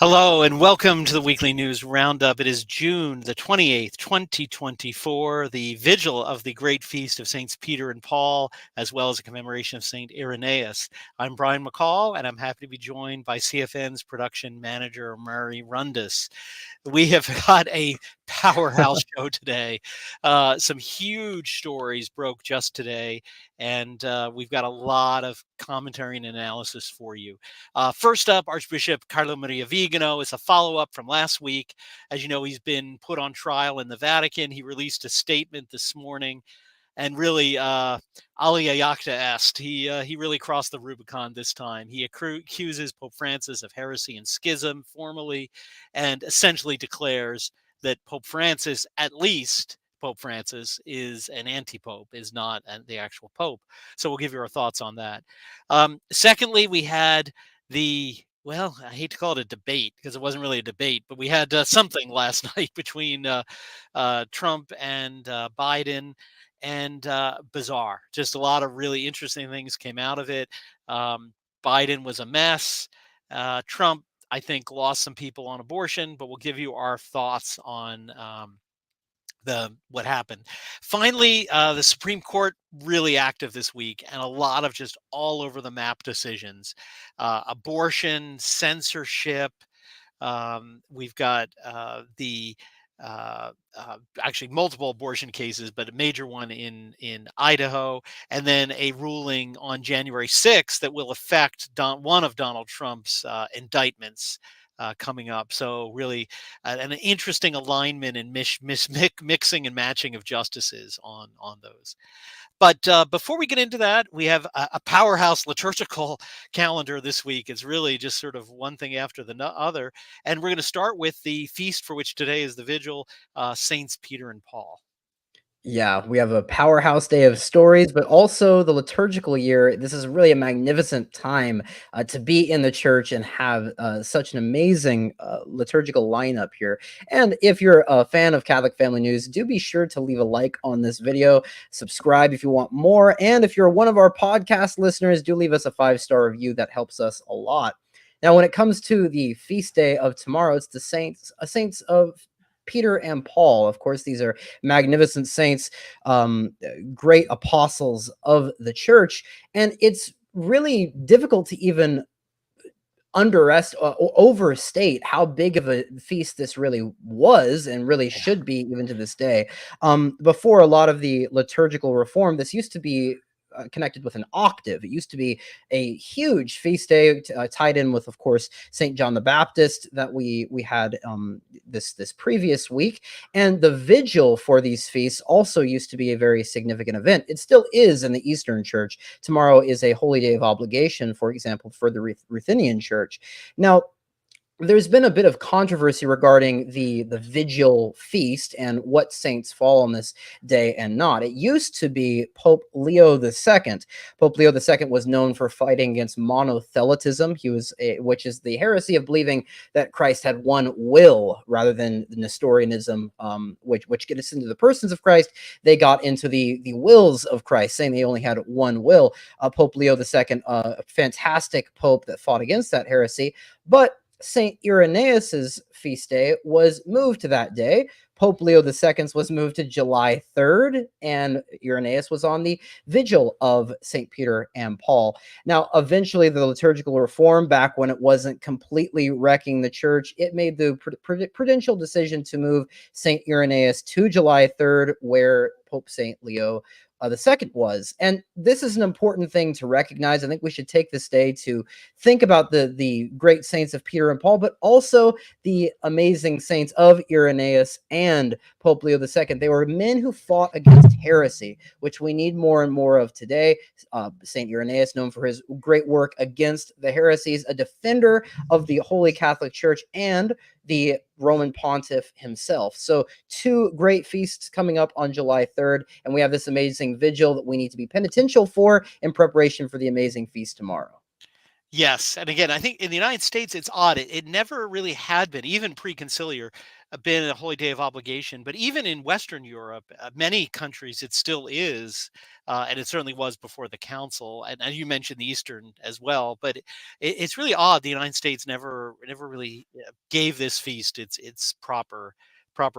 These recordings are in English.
Hello and welcome to the weekly news roundup. It is June the 28th, 2024, the vigil of the great feast of Saints Peter and Paul, as well as a commemoration of Saint Irenaeus. I'm Brian McCall, and I'm happy to be joined by CFN's production manager, Murray Rundus. We have got a powerhouse show today. Some huge stories broke just today, and we've got a lot of commentary and analysis for you. First up, Archbishop Carlo Maria Vigano is a follow-up from last week. As you know, he's been put on trial in the Vatican. He released a statement this morning, and really, alia jacta est. He really crossed the Rubicon this time. He accuses Pope Francis of heresy and schism formally, and essentially declares that Pope Francis, at least Pope Francis, is an anti-pope, is not the actual pope. So we'll give you our thoughts on that. Secondly, we had well, I hate to call it a debate because it wasn't really a debate, but we had something last night between Trump and Biden, and bizarre. Just a lot of really interesting things came out of it. Biden was a mess. Trump, I think, lost some people on abortion, but we'll give you our thoughts on what happened. Finally, the Supreme Court really active this week, and a lot of just all over the map decisions. Abortion, censorship. We've got actually multiple abortion cases, but a major one in Idaho, and then a ruling on January 6th that will affect one of Donald Trump's indictments coming up. So really an interesting alignment and mixing and matching of justices on those. But before we get into that, we have a powerhouse liturgical calendar this week. It's really just sort of one thing after the other. And we're going to start with the feast for which today is the vigil, Saints Peter and Paul. Yeah, we have a powerhouse day of stories, but also the liturgical year. This is really a magnificent time to be in the church and have such an amazing liturgical lineup here. And if you're a fan of Catholic Family News, do be sure to leave a like on this video, subscribe if you want more, and if you're one of our podcast listeners, do leave us a 5-star review. That helps us a lot. Now, when it comes to the feast day of tomorrow, it's the saints of Peter and Paul. Of course, these are magnificent saints, great apostles of the church. And it's really difficult to even overstate how big of a feast this really was and really should be even to this day. Before a lot of the liturgical reform, this used to be connected with an octave. It used to be a huge feast day tied in with, of course, St. John the Baptist that we had this previous week. And the vigil for these feasts also used to be a very significant event. It still is in the Eastern Church. Tomorrow is a holy day of obligation, for example, for the Ruthenian Church. Now, there's been a bit of controversy regarding the vigil feast and what saints fall on this day and not. It used to be Pope Leo II. Pope Leo II was known for fighting against monothelitism. Which is the heresy of believing that Christ had one will rather than the Nestorianism, which gets into the persons of Christ. They got into the wills of Christ, saying they only had one will. Pope Leo II, a fantastic pope that fought against that heresy, but Saint Irenaeus's feast day was moved to that day. Pope Leo II's was moved to July 3rd, and Irenaeus was on the vigil of St. Peter and Paul. Now, eventually, the liturgical reform, back when it wasn't completely wrecking the church, it made the prudential decision to move St. Irenaeus to July 3rd, where Pope St. Leo the second was. And this is an important thing to recognize. I think we should take this day to think about the great saints of Peter and Paul, but also the amazing saints of Irenaeus and Pope Leo II. They were men who fought against heresy, which we need more and more of today. Saint Irenaeus, known for his great work against the heresies, a defender of the Holy Catholic Church and the Roman pontiff himself. So 2 great feasts coming up on July 3rd, and we have this amazing vigil that we need to be penitential for in preparation for the amazing feast tomorrow. Yes, and again, I think in the United States, it's odd. It never really had been, even pre-conciliar, been a holy day of obligation. But even in Western Europe, many countries, it still is, and it certainly was before the Council. And you mentioned the Eastern as well. But it's really odd. The United States never really gave this feast its proper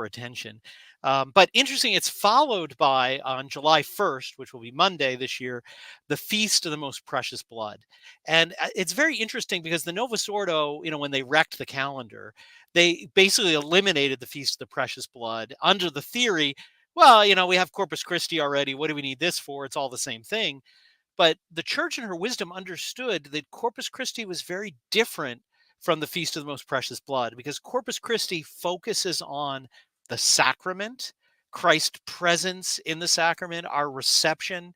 attention. But interesting, it's followed by on July 1st, which will be Monday this year, the Feast of the Most Precious Blood. And it's very interesting because the Novus Ordo, when they wrecked the calendar, they basically eliminated the Feast of the Precious Blood under the theory, well, we have Corpus Christi already. What do we need this for? It's all the same thing. But the church in her wisdom understood that Corpus Christi was very different from the Feast of the Most Precious Blood, because Corpus Christi focuses on the sacrament, Christ's presence in the sacrament, our reception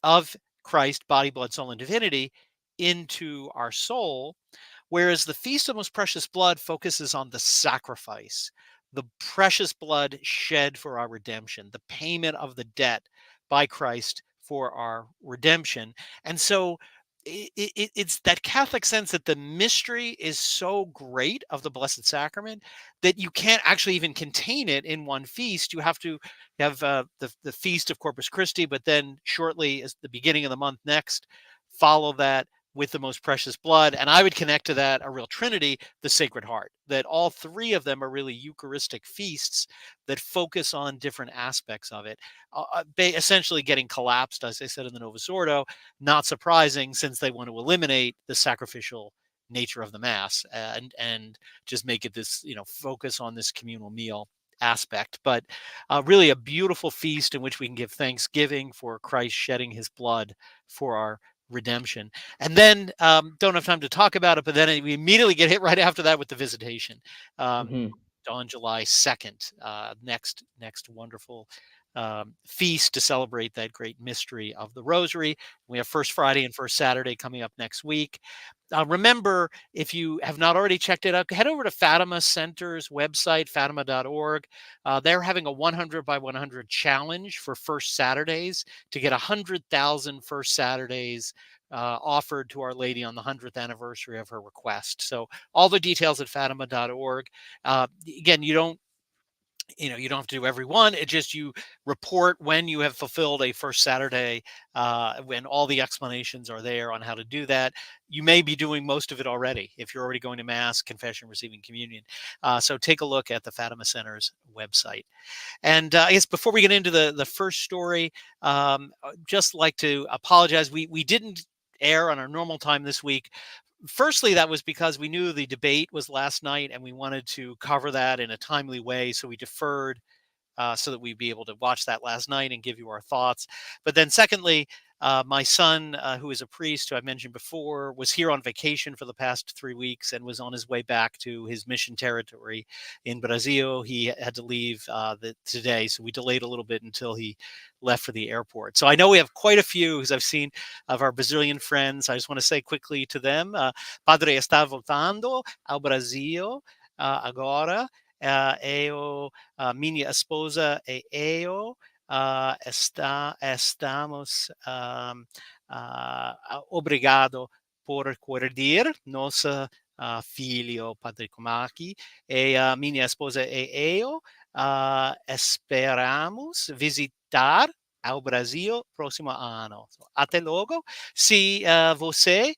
of Christ, body, blood, soul, and divinity into our soul. Whereas the Feast of Most Precious Blood focuses on the sacrifice, the precious blood shed for our redemption, the payment of the debt by Christ for our redemption. And so it's that Catholic sense that the mystery is so great of the Blessed Sacrament that you can't actually even contain it in one feast. You have to have the Feast of Corpus Christi, but then shortly, as the beginning of the month next, follow that with the Most Precious Blood. And I would connect to that a real trinity, the Sacred Heart, that all three of them are really Eucharistic feasts that focus on different aspects of it, essentially getting collapsed, as I said, in the Novus Ordo. Not surprising, since they want to eliminate the sacrificial nature of the Mass and just make it this, focus on this communal meal aspect. But really a beautiful feast in which we can give thanksgiving for Christ shedding his blood for our redemption. And then don't have time to talk about it, but then we immediately get hit right after that with the Visitation on July 2nd. Next wonderful feast to celebrate that great mystery of the Rosary. We have First Friday and First Saturday coming up next week. Remember, if you have not already checked it out, head over to Fatima Center's website, fatima.org. They're having a 100 by 100 challenge for First Saturdays to get 100,000 First Saturdays offered to Our Lady on the 100th anniversary of her request. So all the details at fatima.org. Again, you don't have to do every one. It just, you report when you have fulfilled a First Saturday, when all the explanations are there on how to do that. You may be doing most of it already if you're already going to Mass, confession, receiving communion. So take a look at the Fatima Center's website. And I guess before we get into the first story, just like to apologize. We didn't air on our normal time this week. Firstly, that was because we knew the debate was last night and we wanted to cover that in a timely way. So we deferred so that we'd be able to watch that last night and give you our thoughts. But then secondly, my son, who is a priest, who I mentioned before, was here on vacation for the past 3 weeks and was on his way back to his mission territory in Brazil. He had to leave today, so we delayed a little bit until he left for the airport. So I know we have quite a few, as I've seen, of our Brazilian friends. I just want to say quickly to them, Padre está voltando ao Brasil agora. Eu, minha esposa e eu estamos obrigado por acordar nossa filho Padre Kumaki e minha esposa e eu esperamos visitar ao Brasil próximo ano. Até logo. Se você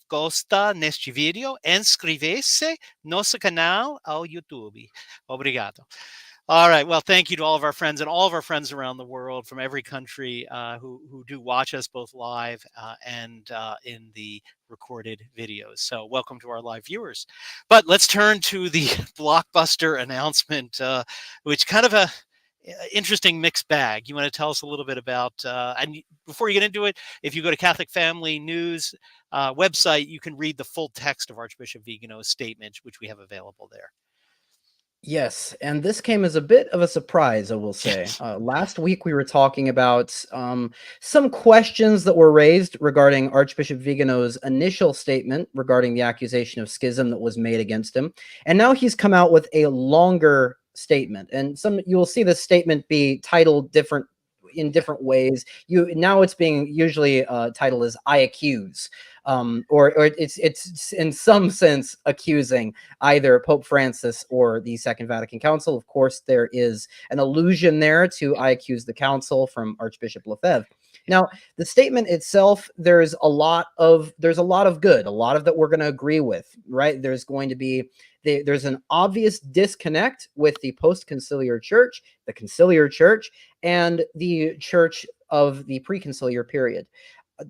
gosta neste vídeo, inscreva-se no nosso canal ao YouTube. Obrigado. All right. Well, thank you to all of our friends and all of our friends around the world from every country who do watch us both live and in the recorded videos. So welcome to our live viewers. But let's turn to the blockbuster announcement, which kind of a interesting mixed bag. You want to tell us a little bit about, and before you get into it, if you go to Catholic Family News website, you can read the full text of Archbishop Vigano's statement, which we have available there. Yes, and this came as a bit of a surprise, I will say. Last week we were talking about some questions that were raised regarding Archbishop Viganò's initial statement regarding the accusation of schism that was made against him, and now he's come out with a longer statement. And you will see this statement be titled different in different ways. Now it's being usually titled as "I accuse." Or it's in some sense accusing either Pope Francis or the Second Vatican Council. Of course, there is an allusion there to "I accuse the Council" from Archbishop Lefebvre. Now, the statement itself, there's a lot of good, a lot of that we're going to agree with, right? There's going to be there's an obvious disconnect with the post-conciliar church, the conciliar church, and the church of the pre-conciliar period.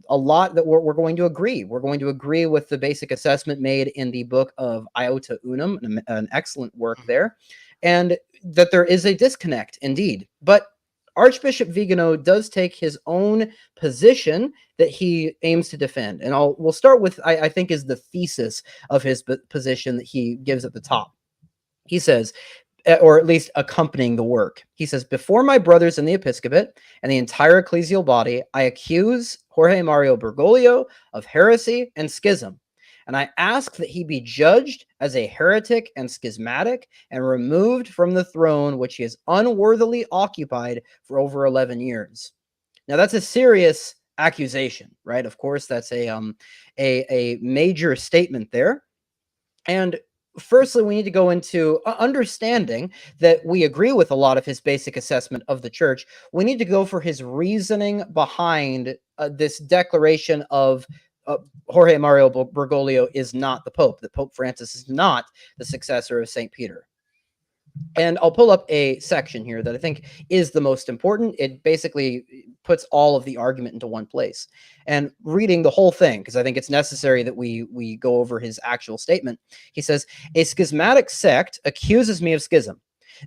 A lot that we're going to agree. We're going to agree with the basic assessment made in the book of Iota Unum, an excellent work there, and that there is a disconnect indeed. But Archbishop Viganò does take his own position that he aims to defend, and we'll start with I think is the thesis of his position that he gives at the top. He says, or at least accompanying the work. He says, before my brothers in the episcopate and the entire ecclesial body, I accuse Jorge Mario Bergoglio of heresy and schism. And I ask that he be judged as a heretic and schismatic and removed from the throne which he has unworthily occupied for over 11 years. Now, that's a serious accusation, right? Of course, that's a major statement there. And firstly, we need to go into understanding that we agree with a lot of his basic assessment of the church. We need to go for his reasoning behind this declaration of Jorge Mario Bergoglio is not the Pope, that Pope Francis is not the successor of St. Peter. And I'll pull up a section here that I think is the most important. It basically puts all of the argument into one place. And reading the whole thing, because I think it's necessary that we go over his actual statement. He says, a schismatic sect accuses me of schism.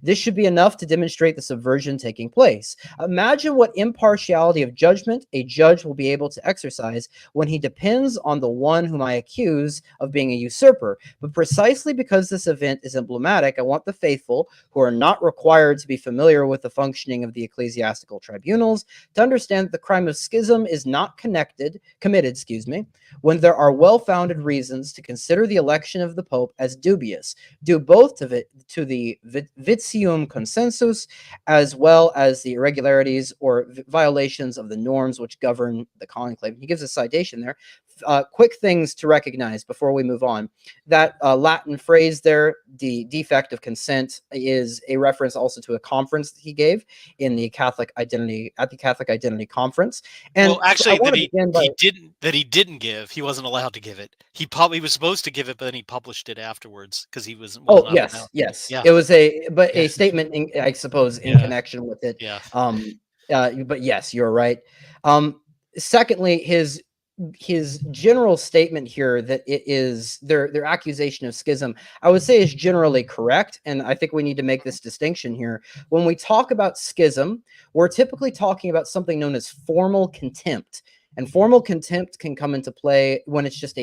This should be enough to demonstrate the subversion taking place. Imagine what impartiality of judgment a judge will be able to exercise when he depends on the one whom I accuse of being a usurper. But precisely because this event is emblematic, I want the faithful, who are not required to be familiar with the functioning of the ecclesiastical tribunals, to understand that the crime of schism is not committed, when there are well-founded reasons to consider the election of the Pope as dubious, due both to the vitium consensus, as well as the irregularities or violations of the norms which govern the conclave. He gives a citation there. Quick things to recognize before we move on. That Latin phrase there, the defect of consent, is a reference also to a conference that he gave in the Catholic Identity Conference. And well, actually, so he didn't give. He wasn't allowed to give it. He was supposed to give it, but then he published it afterwards because he was. Oh, not yes, allowed. yes. Yeah. It was a statement, I suppose, in connection with it. Yeah. But yes, you're right. Secondly, his general statement here that it is their accusation of schism, I would say, is generally correct, and I think we need to make this distinction here. When we talk about schism, we're typically talking about something known as formal contempt. And formal contempt can come into play when it's just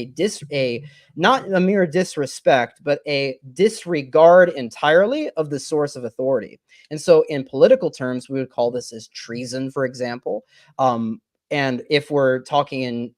not a mere disrespect, but a disregard entirely of the source of authority. And so in political terms, we would call this as treason, for example. And if we're talking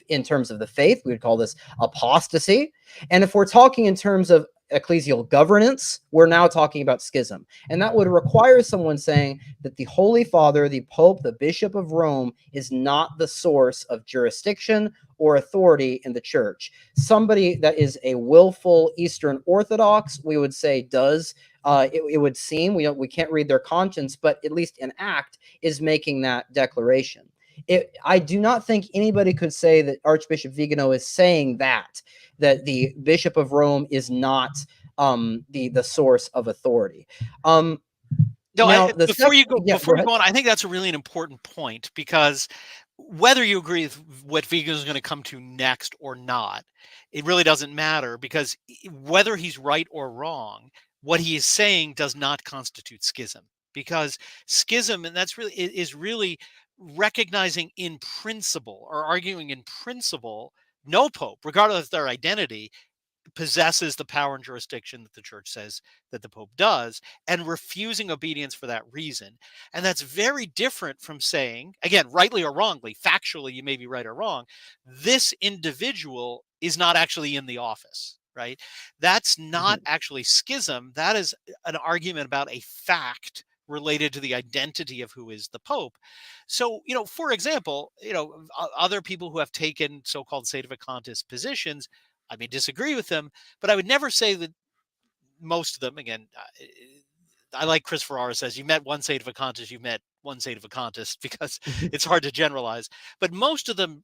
in terms of the faith, we would call this apostasy. And if we're talking in terms of ecclesial governance, we're now talking about schism. And that would require someone saying that the Holy Father, the Pope, the Bishop of Rome, is not the source of jurisdiction or authority in the church. Somebody that is a willful Eastern Orthodox, we would say, does. It would seem, we can't read their conscience, but at least in act is making that declaration. I do not think anybody could say that Archbishop Viganò is saying that the Bishop of Rome is not the source of authority. No, before you go on, I think that's a really important point, because whether you agree with what Vigano is going to come to next or not, it really doesn't matter, because whether he's right or wrong, what he is saying does not constitute schism, because schism, and that's really is really recognizing in principle, or arguing in principle, no pope, regardless of their identity, possesses the power and jurisdiction that the church says that the Pope does, and refusing obedience for that reason. And that's very different from saying, again, rightly or wrongly, factually, you may be right or wrong, this individual is not actually in the office, right? That's not actually schism. That is an argument about a fact related to the identity of who is the Pope. So, for example, other people who have taken so-called sedevacantist positions, I may disagree with them, but I would never say that most of them, again, I like Chris Ferrara says, you met one sedevacantist, you met one sedevacantist, because it's hard to generalize. But most of them,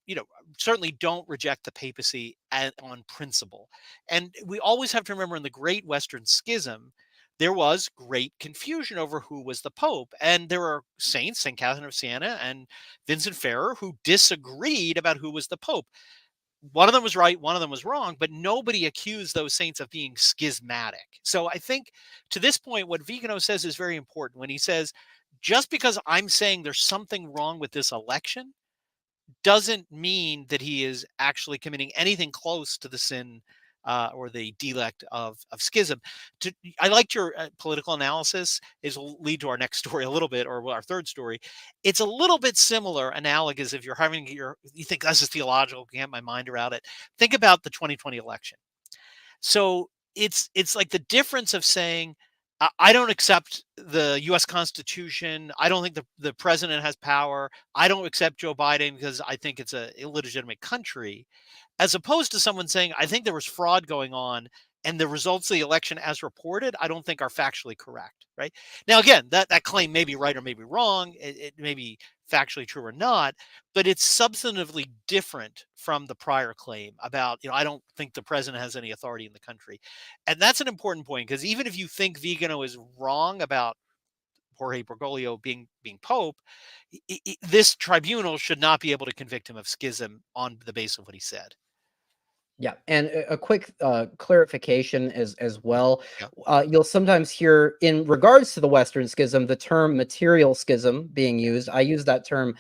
certainly don't reject the papacy on principle. And we always have to remember, in the Great Western Schism, there was great confusion over who was the Pope. And there were saints, St. Catherine of Siena and Vincent Ferrer, who disagreed about who was the Pope. One of them was right, one of them was wrong, but nobody accused those saints of being schismatic. So I think, to this point, what Vigano says is very important when he says, just because I'm saying there's something wrong with this election doesn't mean that he is actually committing anything close to the sin or the delect of schism. I liked your political analysis. Is will lead to our next story a little bit, or our third story. It's a little bit similar, analogous. If you're having you think this is theological, can't get my mind around it. Think about the 2020 election. So it's like the difference of saying, I don't accept the U.S. Constitution. I don't think the president has power. I don't accept Joe Biden because I think it's an illegitimate country, as opposed to someone saying, I think there was fraud going on, and the results of the election as reported, I don't think are factually correct. Right? Now, again, that claim may be right or may be wrong. It may be factually true or not, but it's substantively different from the prior claim about, I don't think the president has any authority in the country. And that's an important point, because even if you think Vigano is wrong about Jorge Bergoglio being Pope, this tribunal should not be able to convict him of schism on the basis of what he said. Yeah, and a quick clarification as well. Yeah. You'll sometimes hear, in regards to the Western Schism, the term material schism being used. I used that term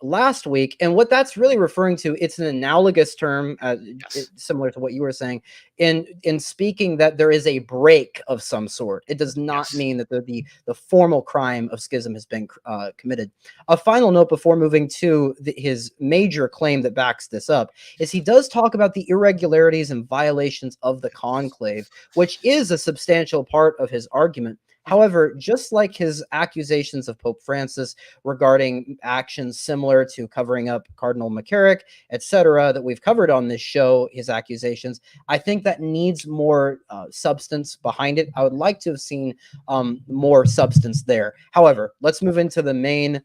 last week, and what that's really referring to, it's an analogous term, Yes. similar to what you were saying, in speaking that there is a break of some sort. It does not Yes. mean that the formal crime of schism has been committed. A final note before moving to his major claim that backs this up is he does talk about the irregularities and violations of the conclave, which is a substantial part of his argument. However, just like his accusations of Pope Francis regarding actions similar to covering up Cardinal McCarrick, etc., that we've covered on this show, his accusations, I think that needs more substance behind it. I would like to have seen more substance there. However, let's move into the main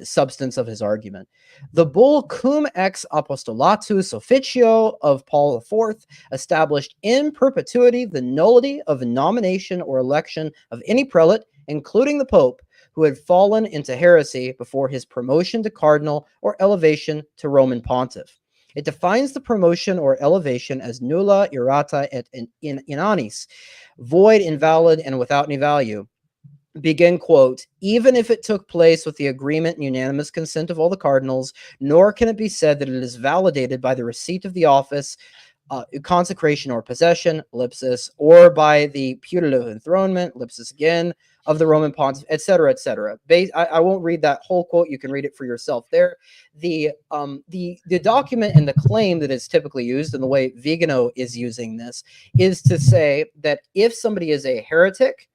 substance of his argument. The bull Cum Ex Apostolatus Officio of Paul IV established in perpetuity the nullity of nomination or election of any prelate, including the Pope, who had fallen into heresy before his promotion to cardinal or elevation to Roman pontiff. It defines the promotion or elevation as nulla errata et inannis, void, invalid, and without any value. Begin quote, even if it took place with the agreement and unanimous consent of all the cardinals, nor can it be said that it is validated by the receipt of the office, consecration or possession, ellipsis, or by the putative enthronement, ellipsis again, of the Roman pontiff, etc., etc. I won't read that whole quote. You can read it for yourself there. The document and the claim that is typically used, and the way Vigano is using this, is to say that if somebody is a heretic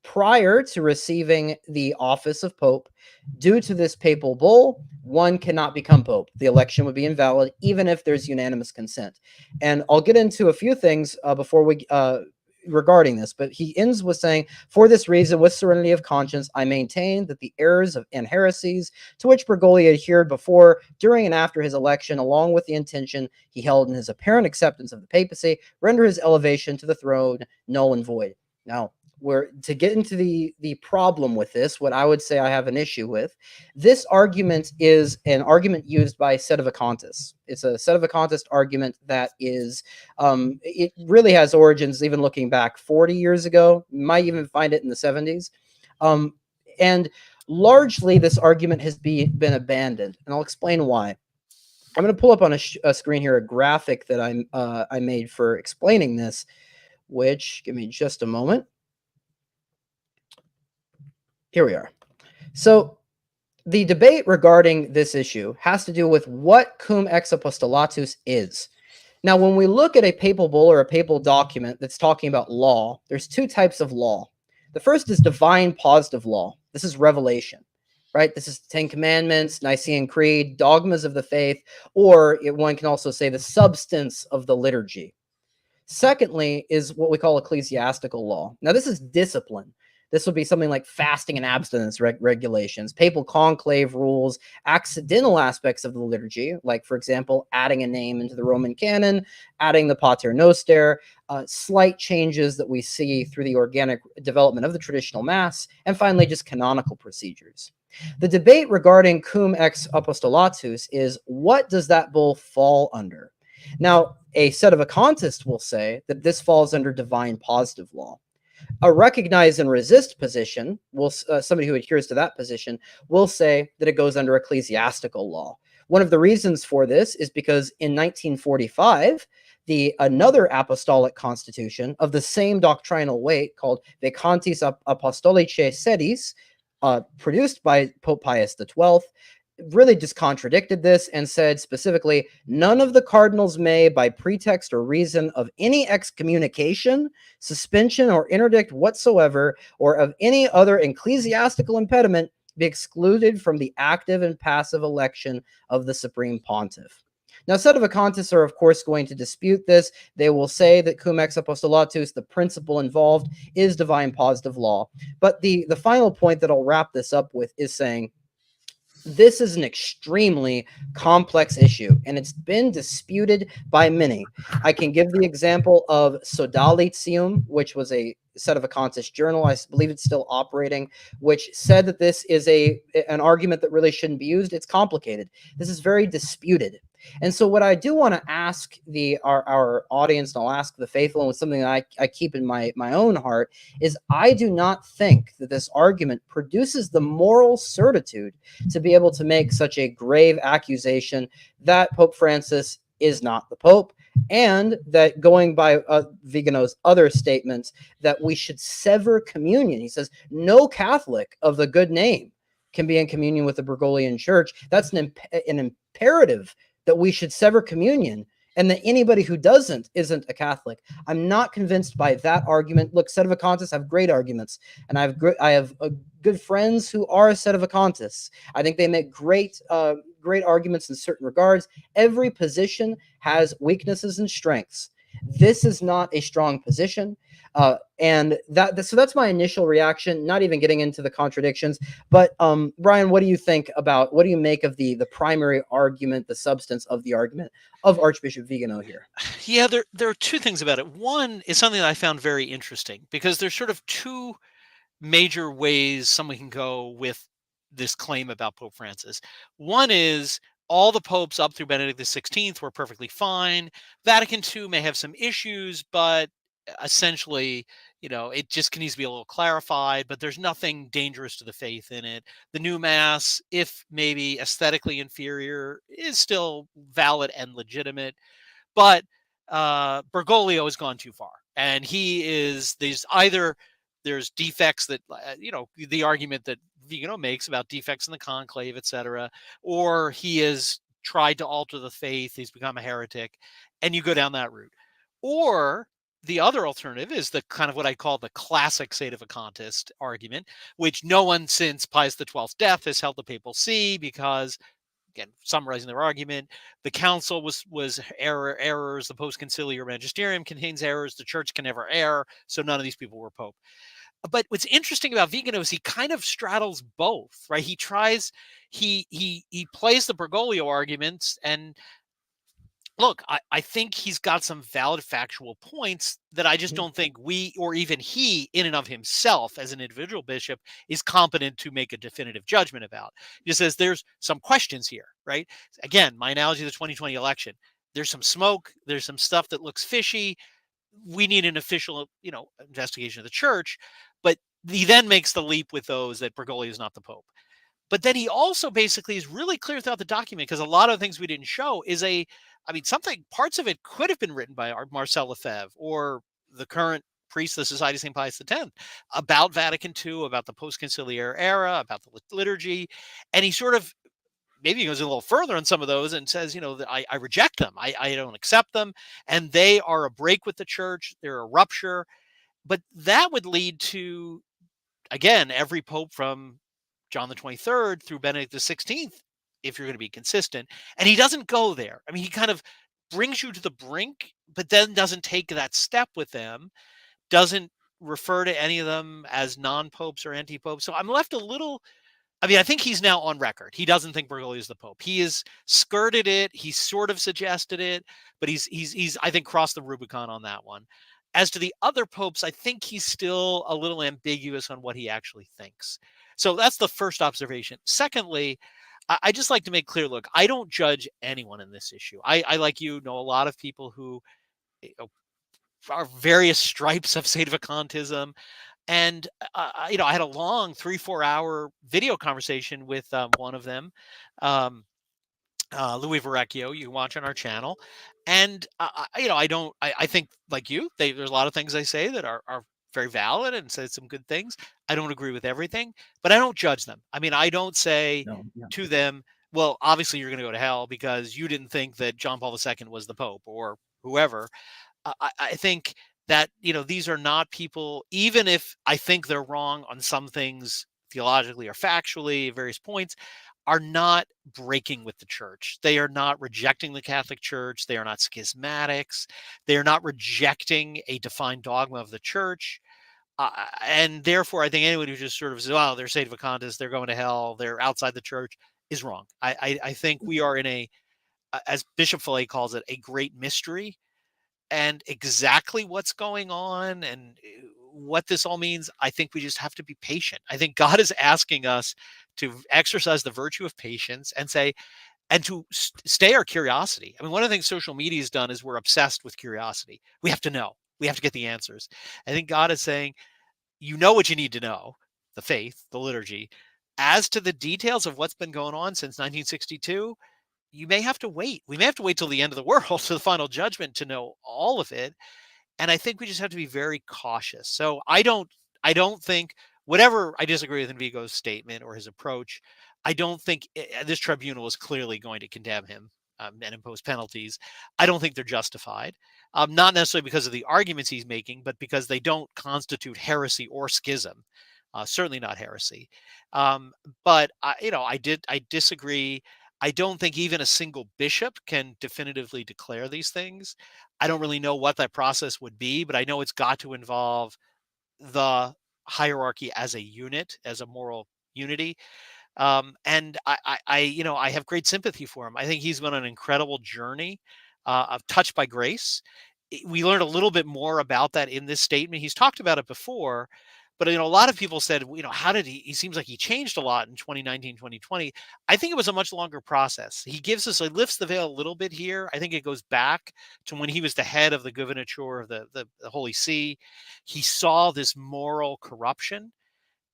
prior to receiving the office of Pope, due to this papal bull, one cannot become Pope. The election would be invalid, even if there's unanimous consent. And I'll get into a few things before we regarding this, but he ends with saying, for this reason, with serenity of conscience, I maintain that the errors and heresies to which Bergoglio adhered before, during, and after his election, along with the intention he held in his apparent acceptance of the papacy, render his elevation to the throne null and void. Now, to get into the problem with this, what I would say I have an issue with, this argument is an argument used by sedevacantists. It's a sedevacantist argument that is, it really has origins even looking back 40 years ago. You might even find it in the 70s. And largely this argument has been abandoned, and I'll explain why. I'm going to pull up on a screen here a graphic that I made for explaining this, which, give me just a moment. Here we are. So the debate regarding this issue has to do with what cum ex apostolatus is. Now, when we look at a papal bull or a papal document that's talking about law, there's two types of law. The first is divine positive law. This is revelation, right? This is the Ten Commandments, Nicene Creed, dogmas of the faith, or one can also say the substance of the liturgy. Secondly is what we call ecclesiastical law. Now, this is discipline. This would be something like fasting and abstinence regulations, papal conclave rules, accidental aspects of the liturgy, like, for example, adding a name into the Roman canon, adding the Pater Noster, slight changes that we see through the organic development of the traditional Mass, and finally, just canonical procedures. The debate regarding cum ex apostolatus is, what does that bull fall under? Now, a sedevacantist will say that this falls under divine positive law. A recognize and resist position, somebody who adheres to that position, will say that it goes under ecclesiastical law. One of the reasons for this is because in 1945, another apostolic constitution of the same doctrinal weight, called Vacantis Apostolicae Sedis, produced by Pope Pius XII, really just contradicted this and said specifically, none of the cardinals may, by pretext or reason of any excommunication, suspension, or interdict whatsoever, or of any other ecclesiastical impediment, be excluded from the active and passive election of the Supreme Pontiff. Now, sedevacantists are, of course, going to dispute this. They will say that cum ex apostolatus, the principle involved, is divine positive law. But the final point that I'll wrap this up with is saying, this is an extremely complex issue, and it's been disputed by many. I can give the example of Sodalitium, which was a sedevacantist journal. I believe it's still operating, which said that this is an argument that really shouldn't be used. It's complicated. This is very disputed. And so what I do want to ask our audience, and I'll ask the faithful, and with something that I keep in my own heart, is I do not think that this argument produces the moral certitude to be able to make such a grave accusation that Pope Francis is not the Pope, and that, going by Vigano's other statements, that we should sever communion. He says, no Catholic of the good name can be in communion with the Bergoglian Church. That's an imperative, that we should sever communion, and that anybody who doesn't isn't a Catholic. I'm not convinced by that argument. Look, sedevacantists have great arguments, and I have good friends who are sedevacantists. I think they make great arguments in certain regards. Every position has weaknesses and strengths. This is not a strong position. So that's my initial reaction, not even getting into the contradictions. But Brian, what do you make of the primary argument, the substance of the argument of Archbishop Viganò here? Yeah, there are two things about it. One is something that I found very interesting, because there's sort of two major ways someone can go with this claim about Pope Francis. One is, all the popes up through Benedict XVI were perfectly fine. Vatican II may have some issues, but essentially, it just needs to be a little clarified, but there's nothing dangerous to the faith in it. The new Mass, if maybe aesthetically inferior, is still valid and legitimate. But Bergoglio has gone too far, and there's defects that, the argument that Vigano makes about defects in the conclave, etc., or he has tried to alter the faith, he's become a heretic, and you go down that route. Or the other alternative is the kind of what I call the classic sedevacantist argument, which no one since Pius XII's death has held the papal see, because, again, summarizing their argument, the council was errors, the post-conciliar magisterium contains errors, the church can never err, so none of these people were pope. But what's interesting about Vigano is he kind of straddles both, right? He plays the Bergoglio arguments, and look, I think he's got some valid factual points that I just don't think we, or even he in and of himself as an individual bishop, is competent to make a definitive judgment about. He just says there's some questions here, right? Again, my analogy of the 2020 election, there's some smoke, there's some stuff that looks fishy. We need an official, investigation of the church. But he then makes the leap with those that Bergoglio is not the Pope. But then he also basically is really clear throughout the document, because a lot of things we didn't show parts of it could have been written by Marcel Lefebvre or the current priest of the Society of St. Pius X about Vatican II, about the post-conciliar era, about the liturgy. And he sort of maybe goes a little further on some of those and says, I reject them. I don't accept them. And they are a break with the church. They're a rupture. But that would lead to again, every pope from John the 23rd through Benedict the 16th, if you're going to be consistent. And he doesn't go there. I mean, he kind of brings you to the brink, but then doesn't take that step with them, doesn't refer to any of them as non-popes or anti-popes. So I'm left a little, I mean, I think he's now on record. He doesn't think Bergoglio is the Pope. He has skirted it. He's sort of suggested it, but he's I think crossed the Rubicon on that one. As to the other popes, I think he's still a little ambiguous on what he actually thinks. So that's the first observation. Secondly, I just like to make clear, look, I don't judge anyone in this issue. I like you, know a lot of people who are various stripes of sedevacantism. And, I had a long 3-4 hour video conversation with one of them, um, Louis Verrecchio. You can watch on our channel. And, I think like you, there's a lot of things they say that are very valid and said some good things. I don't agree with everything, but I don't judge them. I mean, I don't say No, yeah. to them, well, obviously you're going to go to hell because you didn't think that John Paul II was the Pope or whoever. I think that these are not people, even if I think they're wrong on some things theologically or factually at various points, are not breaking with the church. They are not rejecting the Catholic Church. They are not schismatics. They are not rejecting a defined dogma of the church. And therefore, I think anyone who just sort of says, "Oh, they're sedevacantists, they're going to hell, they're outside the church," is wrong. I think we are in as Bishop Fillet calls it, a great mystery, and exactly what's going on and what this all means, I think we just have to be patient. I think God is asking us to exercise the virtue of patience and say, and to stay our curiosity. I mean, one of the things social media has done is we're obsessed with curiosity. We have to know, we have to get the answers. I think God is saying, you know what you need to know, the faith, the liturgy. As to the details of what's been going on since 1962, you may have to wait. We may have to wait till the end of the world, to the final judgment, to know all of it. And I think we just have to be very cautious. So I don't think, whatever I disagree with Enrico's statement or his approach, I don't think this tribunal is clearly going to condemn him and impose penalties. I don't think they're justified, not necessarily because of the arguments he's making, but because they don't constitute heresy or schism. Certainly not heresy. Um, but I disagree. I don't think even a single bishop can definitively declare these things. I don't really know what that process would be, but I know it's got to involve the hierarchy as a unit, as a moral unity. And I have great sympathy for him. I think he's been on an incredible journey of touched by grace. We learned a little bit more about that in this statement. He's talked about it before, but a lot of people said, how did he seems like he changed a lot in 2019, 2020. I think it was a much longer process. He lifts the veil a little bit here. I think it goes back to when he was the head of the governature of the Holy See. He saw this moral corruption,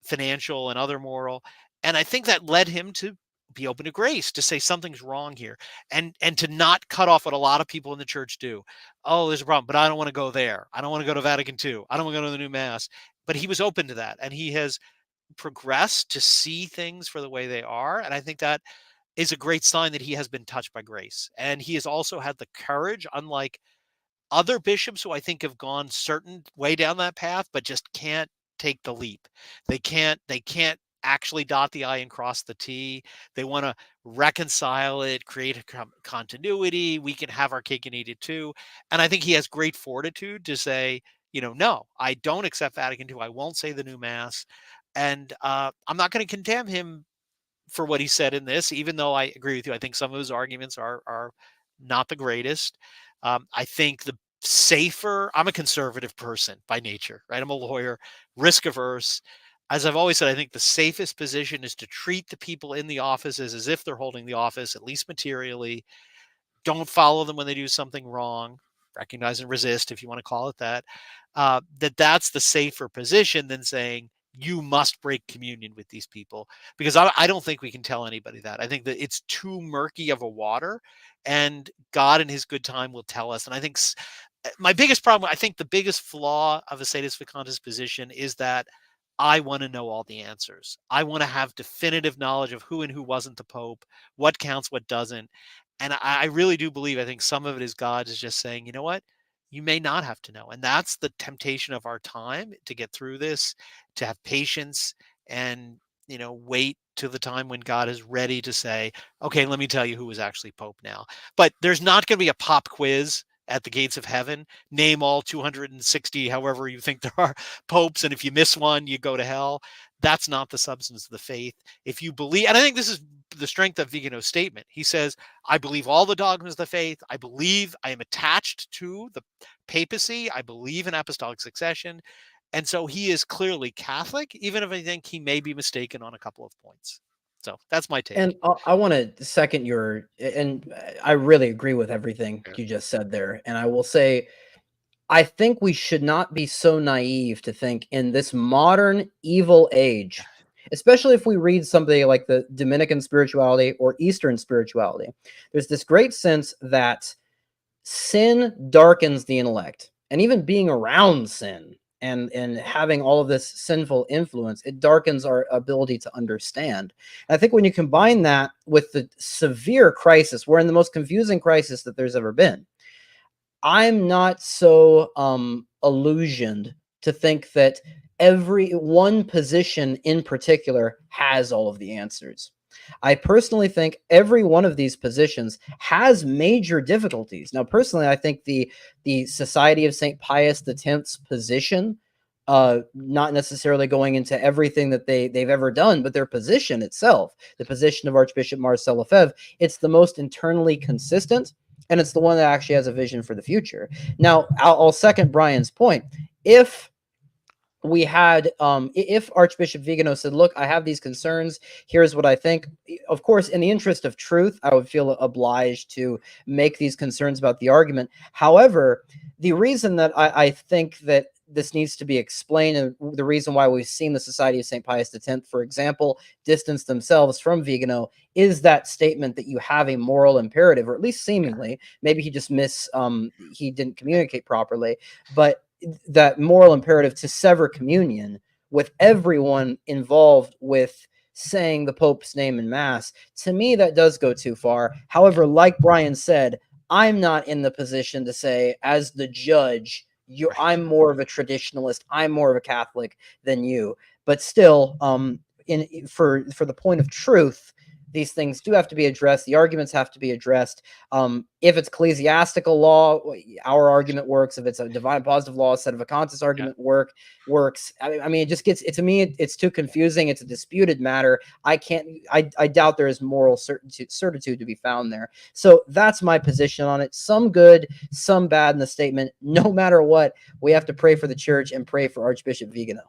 financial and other moral. And I think that led him to be open to grace, to say something's wrong here, and to not cut off what a lot of people in the church do. Oh, there's a problem, but I don't want to go there. I don't want to go to Vatican II. I don't want to go to the new mass. But he was open to that, and he has progressed to see things for the way they are. And I think that is a great sign that he has been touched by grace. And he has also had the courage, unlike other bishops who I think have gone certain way down that path, but just can't take the leap. They can't actually dot the I and cross the T. They want to reconcile it, create a continuity. We can have our cake and eat it too. And I think he has great fortitude to say, no, I don't accept Vatican II. I won't say the new mass. And I'm not going to condemn him for what he said in this, even though I agree with you. I think some of his arguments are not the greatest. I think I'm a conservative person by nature, right? I'm a lawyer, risk averse. As I've always said, I think the safest position is to treat the people in the offices as if they're holding the office, at least materially. Don't follow them when they do something wrong. Recognize and resist, if you want to call it that. That's the safer position than saying you must break communion with these people, because I don't think we can tell anybody that. I think that it's too murky of a water, and God in his good time will tell us. And I think my biggest problem, I think the biggest flaw of a Sedis Vacantis position is that I want to know all the answers. I want to have definitive knowledge of who and who wasn't the Pope, what counts, what doesn't. And I really do believe, I think some of it is God is just saying, you know what? You may not have to know. And that's the temptation of our time, to get through this, to have patience and, wait to the time when God is ready to say, okay, let me tell you who was actually Pope now. But there's not going to be a pop quiz at the gates of heaven. Name all 260, however you think there are popes. And if you miss one, you go to hell. That's not the substance of the faith. If you believe, and I think this is the strength of Vigano's statement. He says, I believe all the dogmas of the faith. I believe I am attached to the papacy. I believe in apostolic succession. And so he is clearly Catholic, even if I think he may be mistaken on a couple of points. So that's my take. And I want to second and I really agree with everything Yeah. you just said there. And I will say, I think we should not be so naive to think in this modern evil age, especially if we read something like the Dominican spirituality or Eastern spirituality, there's this great sense that sin darkens the intellect. And even being around sin and having all of this sinful influence, it darkens our ability to understand. And I think when you combine that with the severe crisis, we're in the most confusing crisis that there's ever been. I'm not so illusioned to think that every one position in particular has all of the answers. I personally think every one of these positions has major difficulties. Now, personally, I think the Society of St. Pius X's position, not necessarily going into everything that they've ever done, but their position itself, the position of Archbishop Marcel Lefebvre, it's the most internally consistent, and it's the one that actually has a vision for the future. Now, I'll second Brian's point. If we had if Archbishop Viganò said, look, I have these concerns, here's what I think, of course, in the interest of truth, I would feel obliged to make these concerns about the argument. However, the reason that I think that this needs to be explained, and the reason why we've seen the Society of St. Pius X, for example, distance themselves from Vigano, is that statement that you have a moral imperative, or at least seemingly. Maybe he just he didn't communicate properly, but that moral imperative to sever communion with everyone involved with saying the Pope's name in Mass. To me, that does go too far. However, like Brian said, I'm not in the position to say, as the judge, I'm more of a traditionalist, I'm more of a Catholic than you. But still, for the point of truth, these things do have to be addressed. The arguments have to be addressed. If it's ecclesiastical law, our argument works. If it's a divine positive law, sedevacantist argument works. I mean, it just gets, to me, it's too confusing. It's a disputed matter. I doubt there is moral certitude to be found there. So that's my position on it. Some good, some bad in the statement. No matter what, we have to pray for the church and pray for Archbishop Viganò.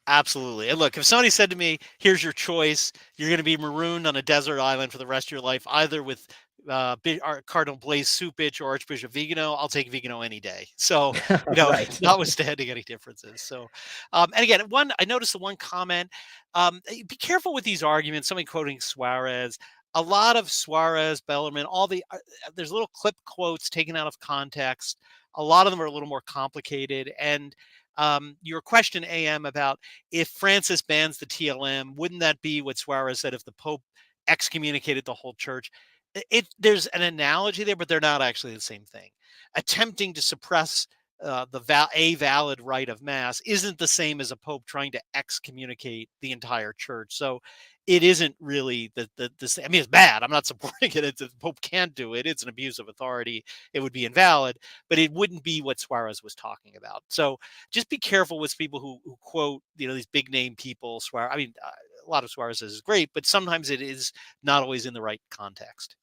Absolutely. And look, if somebody said to me, here's your choice, you're going to be marooned on a desert island for the rest of your life, either with Cardinal Blaise Cupich or Archbishop Viganò, I'll take Viganò any day. So, Right. notwithstanding any differences. So, and again, I noticed the one comment, be careful with these arguments, somebody quoting Suarez. A lot of Suarez, Bellarmine, there's little clip quotes taken out of context. A lot of them are a little more complicated. And your question, AM, about if Francis bans the TLM, wouldn't that be what Suarez said if the Pope excommunicated the whole church? There's an analogy there, but they're not actually the same thing. Attempting to suppress a valid rite of Mass isn't the same as a Pope trying to excommunicate the entire church. So it isn't really the I mean, it's bad. I'm not supporting it. The Pope can't do it. It's an abuse of authority. It would be invalid, but it wouldn't be what Suarez was talking about. So just be careful with people who quote, these big name people. Suarez. I mean, a lot of Suarez is great, but sometimes it is not always in the right context.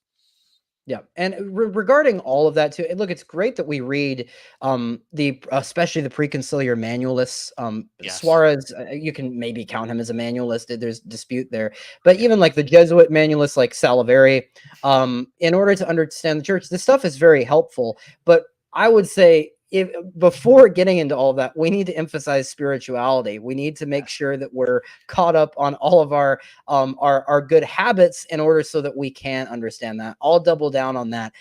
Yeah, and regarding all of that too, look, it's great that we read especially the preconciliar manualists. Yes. Suarez, you can maybe count him as a manualist. There's dispute there, but even like the Jesuit manualists like Saliveri, in order to understand the church, this stuff is very helpful. But I would say, before getting into all of that, we need to emphasize spirituality. We need to make sure that we're caught up on all of our good habits in order so that we can understand that. I'll double down on that.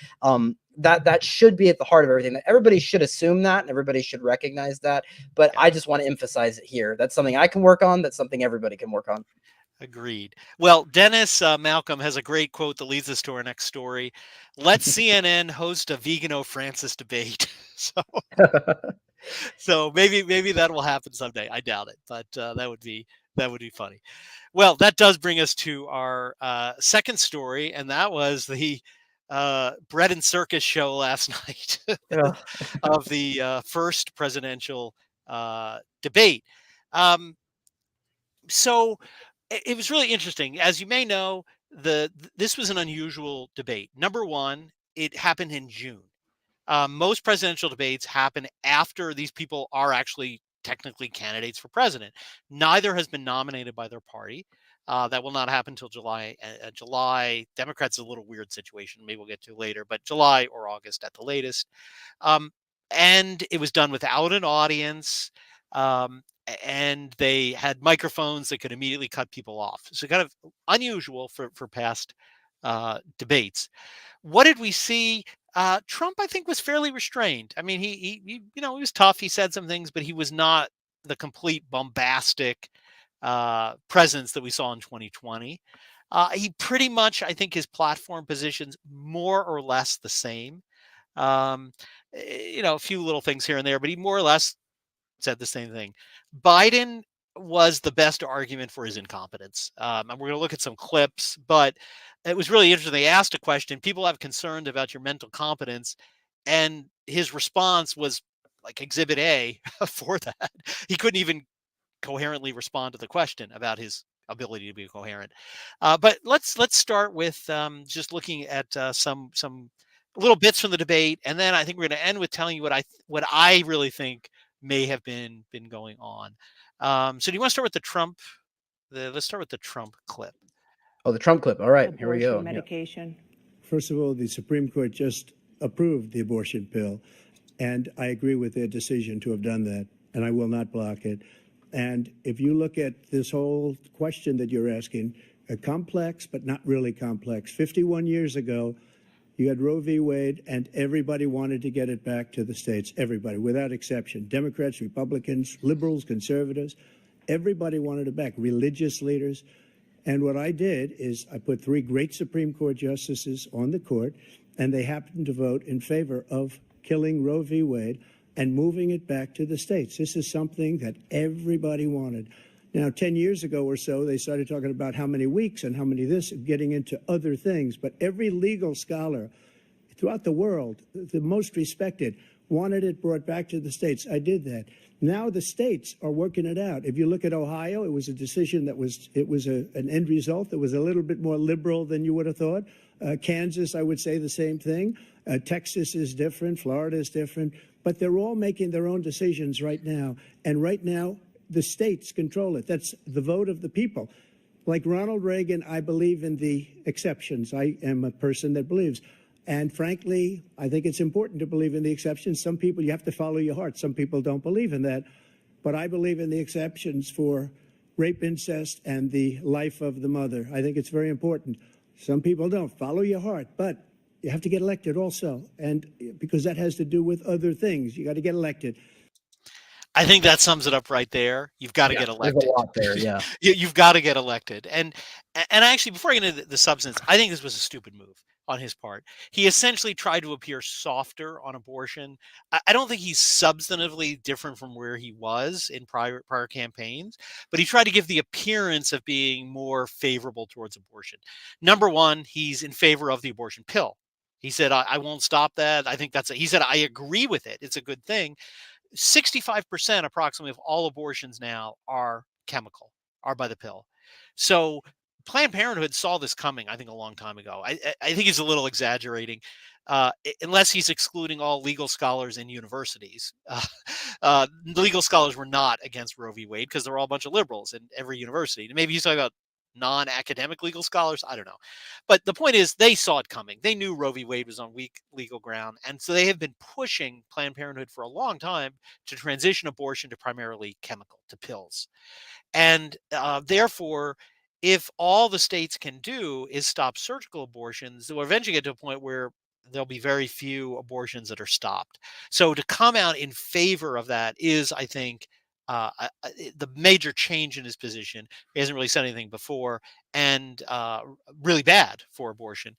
That should be at the heart of everything. That everybody should assume that, and everybody should recognize that. But I just want to emphasize it here. That's something I can work on. That's something everybody can work on. Agreed. Well, Dennis Malcolm has a great quote that leads us to our next story. Let CNN host a Vigano Francis debate. So maybe that will happen someday. I doubt it, but that would be funny. Well, that does bring us to our second story, and that was the bread and circus show last night Ugh. of the first presidential debate. Um, so it was really interesting. As you may know, this was an unusual debate. Number one, it happened in June. Most presidential debates happen after these people are actually technically candidates for president. Neither has been nominated by their party. That will not happen until July. July. Democrats is a little weird situation. Maybe we'll get to later, but July or August at the latest. Um, and it was done without an audience. And they had microphones that could immediately cut people off. So kind of unusual for past debates. What did we see? Trump, I think, was fairly restrained. I mean, he was tough. He said some things, but he was not the complete bombastic presence that we saw in 2020. He pretty much, I think, his platform positions more or less the same. Um, a few little things here and there, but he more or less said the same thing. Biden was the best argument for his incompetence. And we're going to look at some clips, but it was really interesting. They asked a question. People have concerns about your mental competence. And his response was like exhibit A for that. He couldn't even coherently respond to the question about his ability to be coherent. But let's start with just looking at some little bits from the debate, and then I think we're going to end with telling you what I really think may have been going on. So do you want to start with the Trump? Let's start with the Trump clip. Oh, the Trump clip. All right, here we go. Abortion medication. First of all, the Supreme Court just approved the abortion pill, and I agree with their decision to have done that, and I will not block it. And if you look at this whole question that you're asking, complex but not really complex. 51 years ago, you had Roe v. Wade, and everybody wanted to get it back to the states. Everybody, without exception. Democrats, Republicans, liberals, conservatives. Everybody wanted it back. Religious leaders. And what I did is I put 3 great Supreme Court justices on the court, and they happened to vote in favor of killing Roe v. Wade and moving it back to the states. This is something that everybody wanted. Now, 10 years ago or so, they started talking about how many weeks and how many this, getting into other things. But every legal scholar throughout the world, the most respected, wanted it brought back to the states. I did that. Now the states are working it out. If you look at Ohio, it was a decision that was an end result that was a little bit more liberal than you would have thought. Kansas, I would say the same thing. Texas is different. Florida is different. But they're all making their own decisions right now. And right now, the states control it. That's the vote of the people. Like Ronald Reagan, I believe in the exceptions. I am a person that believes. And frankly, I think it's important to believe in the exceptions. Some people, you have to follow your heart. Some people don't believe in that. But I believe in the exceptions for rape, incest, and the life of the mother. I think it's very important. Some people don't. Follow your heart. But you have to get elected also. And because that has to do with other things. You got to get elected. I think that sums it up right there. You've got to get elected. There's a lot there, yeah. You've got to get elected. And actually, before I get into the substance, I think this was a stupid move on his part. He essentially tried to appear softer on abortion. I don't think he's substantively different from where he was in prior campaigns, but he tried to give the appearance of being more favorable towards abortion. Number one, he's in favor of the abortion pill. He said, I won't stop that. I think he said, I agree with it. It's a good thing. 65% approximately of all abortions now are chemical, are by the pill. So Planned Parenthood saw this coming, I think, a long time ago. I think he's a little exaggerating, unless he's excluding all legal scholars in universities. Legal scholars were not against Roe v. Wade because there were all a bunch of liberals in every university. Maybe he's talking about non-academic legal scholars. I don't know. But the point is they saw it coming. They knew Roe v. Wade was on weak legal ground. And so they have been pushing Planned Parenthood for a long time to transition abortion to primarily chemical, to pills. And therefore, if all the states can do is stop surgical abortions, they'll eventually get to a point where there'll be very few abortions that are stopped. So to come out in favor of that is, I think, the major change in his position. He hasn't really said anything before, and really bad for abortion.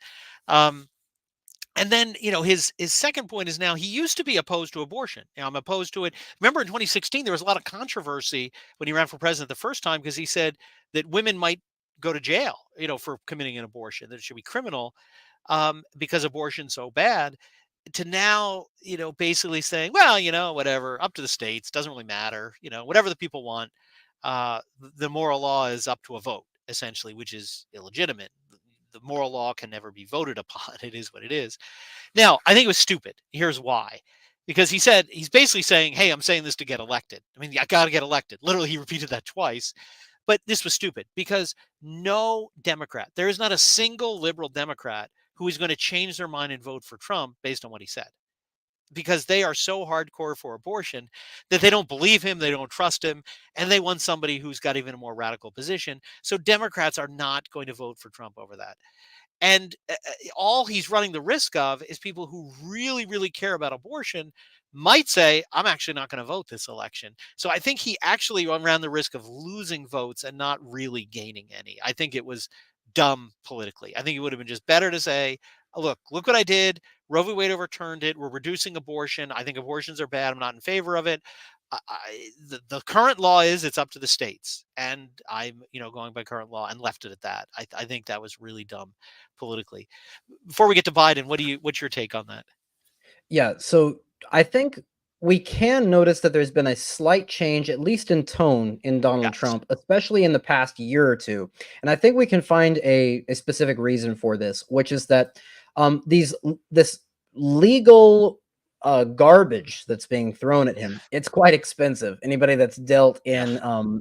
And then, his second point is now he used to be opposed to abortion. I'm opposed to it. Remember in 2016, there was a lot of controversy when he ran for president the first time because he said that women might go to jail, for committing an abortion, that it should be criminal because abortion's so bad. To now, basically saying, well, whatever, up to the states, doesn't really matter, whatever the people want. The moral law is up to a vote, essentially, which is illegitimate. The moral law can never be voted upon. It is what it is. Now, I think it was stupid. Here's why. Because he's basically saying, hey, I'm saying this to get elected. I mean, I got to get elected. Literally, he repeated that twice. But this was stupid because no Democrat, there is not a single liberal Democrat who is going to change their mind and vote for Trump based on what he said. Because they are so hardcore for abortion that they don't believe him, they don't trust him, and they want somebody who's got even a more radical position. So Democrats are not going to vote for Trump over that. And all he's running the risk of is people who really, really care about abortion might say, I'm actually not going to vote this election. So I think he actually ran the risk of losing votes and not really gaining any. I think it was dumb politically. I think it would have been just better to say, look what I did. Roe v. Wade overturned it. We're reducing abortion. I think abortions are bad. I'm not in favor of it. The current law is it's up to the states, and I'm going by current law and left it at that. I think that was really dumb politically. Before we get to Biden, what's your take on that? Yeah, so I think we can notice that there's been a slight change, at least in tone, in Donald Yes. Trump, especially in the past year or two. And I think we can find a specific reason for this, which is that this legal garbage that's being thrown at him, it's quite expensive. Anybody that's dealt in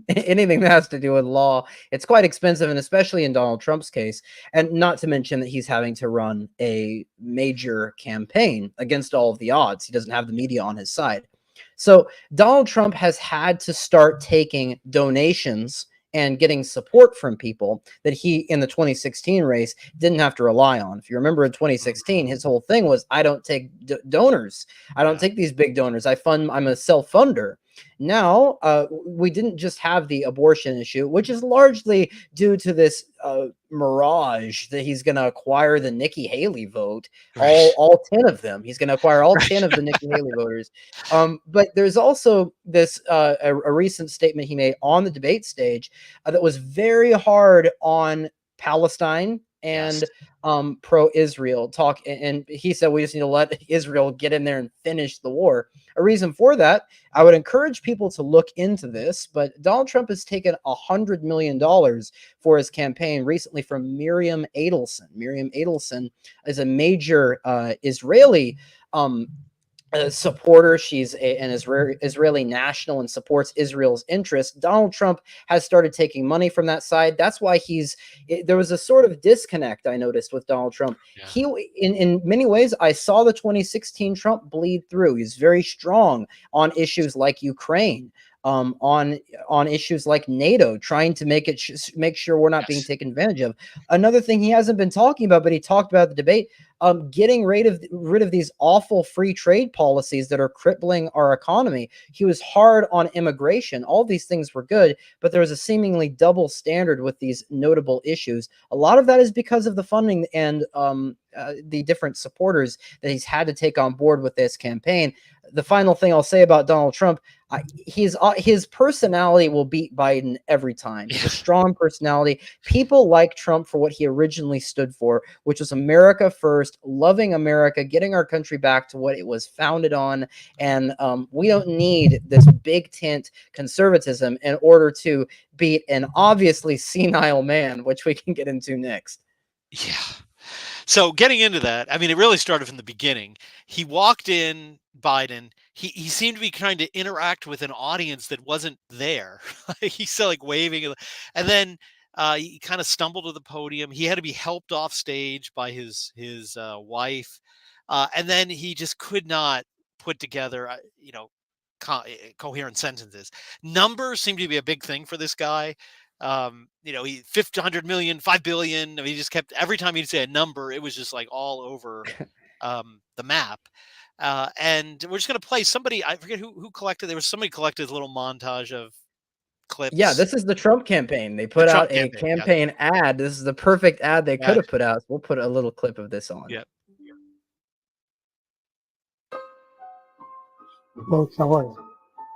anything that has to do with law, it's quite expensive, and especially in Donald Trump's case. And not to mention that he's having to run a major campaign against all of the odds. He doesn't have the media on his side. So Donald Trump has had to start taking donations and getting support from people that he, in the 2016 race, didn't have to rely on. If you remember in 2016, his whole thing was, I don't take donors. I don't take these big donors. I'm a self-funder. Now, we didn't just have the abortion issue, which is largely due to this mirage that he's going to acquire the Nikki Haley vote, all 10 of them. He's going to acquire all 10 of the Nikki Haley voters. But there's also this a recent statement he made on the debate stage that was very hard on Palestine and pro-Israel talk. And he said, we just need to let Israel get in there and finish the war. A reason for that, I would encourage people to look into this, but Donald Trump has taken $100 million for his campaign recently from Miriam Adelson. Miriam Adelson is a major Israeli supporter. She's an Israeli national and supports Israel's interests. Donald Trump has started taking money from that side. That's why there was a sort of disconnect I noticed with Donald Trump. Yeah. In many ways, I saw the 2016 Trump bleed through. He's very strong on issues like Ukraine, on issues like NATO, trying to make sure we're not being taken advantage of. Another thing he hasn't been talking about, but he talked about at the debate, getting rid of these awful free trade policies that are crippling our economy. He was hard on immigration. All these things were good, but there was a seemingly double standard with these notable issues. A lot of that is because of the funding and the different supporters that he's had to take on board with this campaign. The final thing I'll say about Donald Trump, his personality will beat Biden every time. He's a strong personality. People like Trump for what he originally stood for, which was America first, loving America, getting our country back to what it was founded on. And we don't need this big tent conservatism in order to beat an obviously senile man, which we can get into next. Yeah. So getting into that, I mean, it really started from the beginning. He walked in, Biden. He seemed to be trying to interact with an audience that wasn't there. He's still like waving, and then he kind of stumbled to the podium. He had to be helped off stage by his wife, and then he just could not put together, coherent sentences. Numbers seem to be a big thing for this guy. He 100 million, 5 billion. I mean, he just kept, every time he'd say a number, it was just like all over the map. And we're just going to play somebody. I forget who collected. There was somebody collected a little montage of clips. Yeah, this is the Trump campaign. They put out a campaign ad. This is the perfect ad they could have put out. So we'll put a little clip of this on. Yep. Folks, how are you?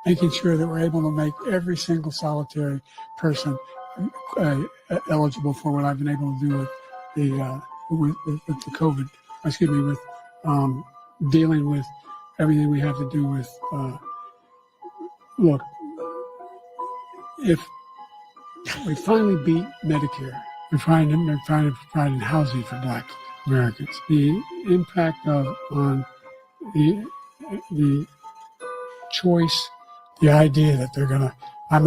Making sure that we're able to make every single solitary person eligible for what I've been able to do with the COVID. Excuse me, with dealing with everything we have to do with. Look, if we finally beat Medicare, we're trying to provide housing for Black Americans. The impact on the choice, the idea that they're gonna, I'm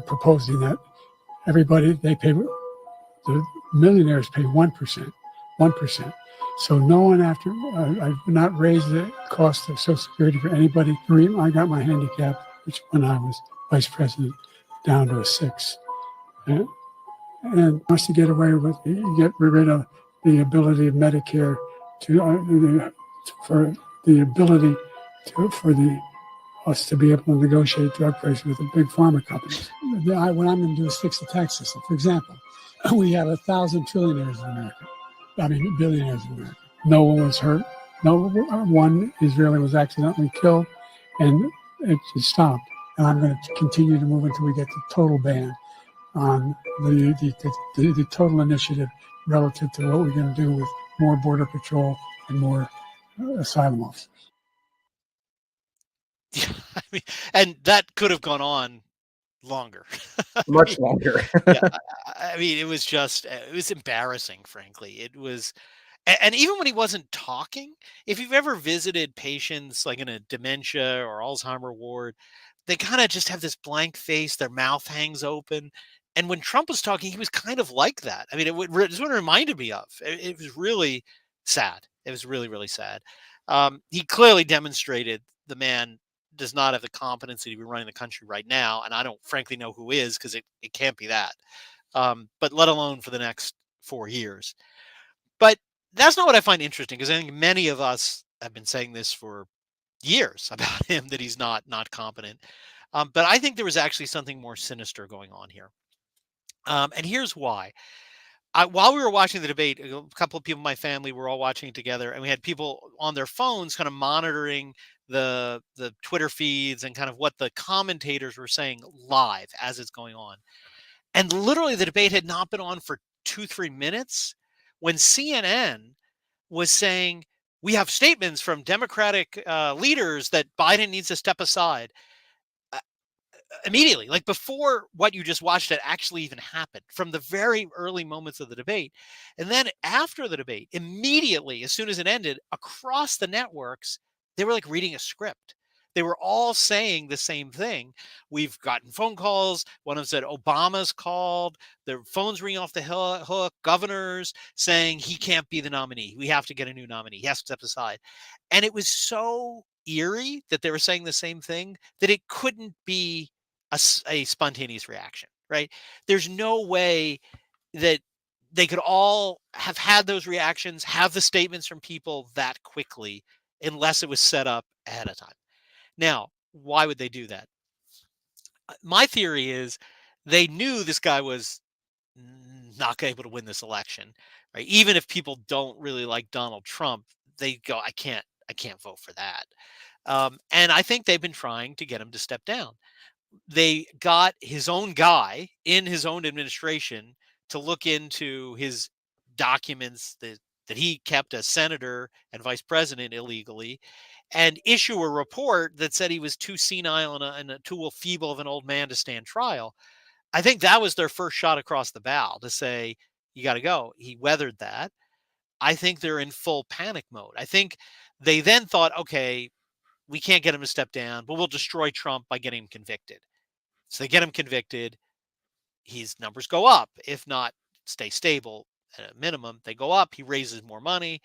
proposing that everybody, the millionaires pay 1%. So no one I've not raised the cost of Social Security for anybody. I got my handicap, which when I was vice president, down to a 6. And wants to get rid of the ability of Medicare for us to be able to negotiate drug prices with the big pharma companies. What I'm going to do is fix the tax system. For example, we have 1,000 trillionaires in America. Billionaires in America. No one was hurt. No one Israeli was accidentally killed, and it stopped. And I'm going to continue to move until we get the total ban on the total initiative relative to what we're going to do with more border patrol and more asylum officers. I mean, and that could have gone on longer. Much longer. I mean, it was embarrassing, frankly. It was, and even when he wasn't talking, if you've ever visited patients like in a dementia or Alzheimer ward, they kind of just have this blank face, their mouth hangs open. And when Trump was talking, he was kind of like that. I mean, it's what it reminded me of. It was really sad. It was really, really sad. He clearly demonstrated the man does not have the competency to be running the country right now. And I don't frankly know who is, because it can't be that. But let alone for the next 4 years. But that's not what I find interesting, because I think many of us have been saying this for years about him, that he's not competent. But I think there was actually something more sinister going on here. And here's why. While we were watching the debate, a couple of people in my family were all watching it together, and we had people on their phones kind of monitoring the Twitter feeds and kind of what the commentators were saying live as it's going on. And literally the debate had not been on for 2-3 minutes when CNN was saying, we have statements from Democratic leaders that Biden needs to step aside. Immediately, like before what you just watched it actually even happened, from the very early moments of the debate. And then after the debate, immediately, as soon as it ended, across the networks, they were like reading a script. They were all saying the same thing. We've gotten phone calls. One of them said Obama's called. Their phones ring off the hook. Governors saying he can't be the nominee. We have to get a new nominee. He has to step aside. And it was so eerie that they were saying the same thing that it couldn't be a spontaneous reaction, right? There's no way that they could all have had those reactions, have the statements from people that quickly, unless it was set up ahead of time. Now, why would they do that? My theory is they knew this guy was not able to win this election, right? Even if people don't really like Donald Trump, they go, I can't vote for that. And I think they've been trying to get him to step down. They got his own guy in his own administration to look into his documents that he kept as senator and vice president illegally, and issue a report that said he was too senile and too feeble of an old man to stand trial. I think that was their first shot across the bow to say, you got to go. He weathered that. I think they're in full panic mode. I think they then thought, okay, we can't get him to step down, but we'll destroy Trump by getting him convicted. So they get him convicted. His numbers go up, if not stay stable at a minimum. They go up. He raises more money.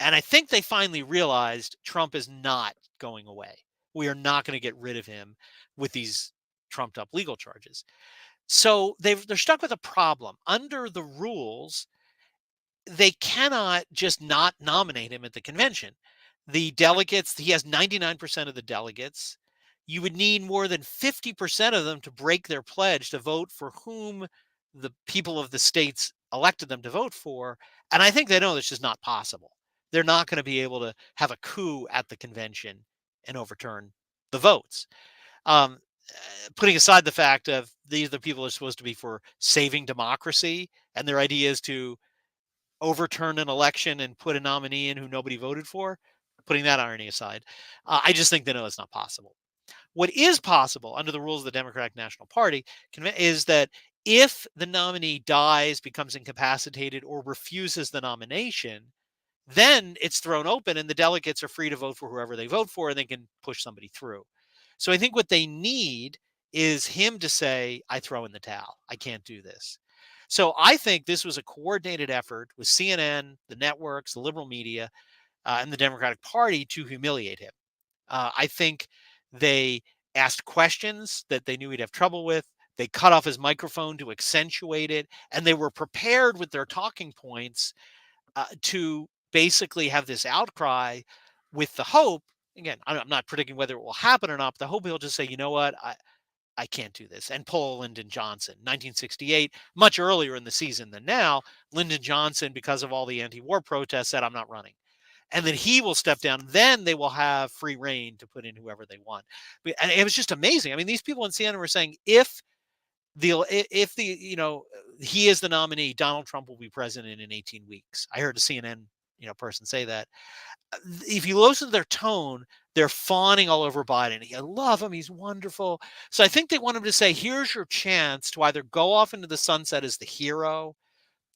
And I think they finally realized Trump is not going away. We are not going to get rid of him with these trumped up legal charges. So they're stuck with a problem. Under the rules, they cannot just not nominate him at the convention. The delegates, he has 99% of the delegates. You would need more than 50% of them to break their pledge to vote for whom the people of the states elected them to vote for. And I think they know this is not possible. They're not going to be able to have a coup at the convention and overturn the votes. Putting aside the fact of these are the people who are supposed to be for saving democracy, and their idea is to overturn an election and put a nominee in who nobody voted for, putting that irony aside, I just think they know it's not possible. What is possible under the rules of the Democratic National Party is that if the nominee dies, becomes incapacitated, or refuses the nomination, then it's thrown open and the delegates are free to vote for whoever they vote for, and they can push somebody through. So I think what they need is him to say, I throw in the towel. I can't do this. So I think this was a coordinated effort with CNN, the networks, the liberal media, and the Democratic Party to humiliate him. I think they asked questions that they knew he'd have trouble with. They cut off his microphone to accentuate it, and they were prepared with their talking points to basically have this outcry with the hope. Again, I'm not predicting whether it will happen or not, but the hope he'll just say, you know what, I can't do this. And pull Lyndon Johnson, 1968, much earlier in the season than now. Lyndon Johnson, because of all the anti-war protests, said, I'm not running. And then he will step down. Then they will have free reign to put in whoever they want. And it was just amazing. I mean, these people in CNN were saying, if he is the nominee, Donald Trump will be president in 18 weeks. I heard a CNN person say that. If you listen to their tone, they're fawning all over Biden. I love him. He's wonderful. So I think they want him to say, here's your chance to either go off into the sunset as the hero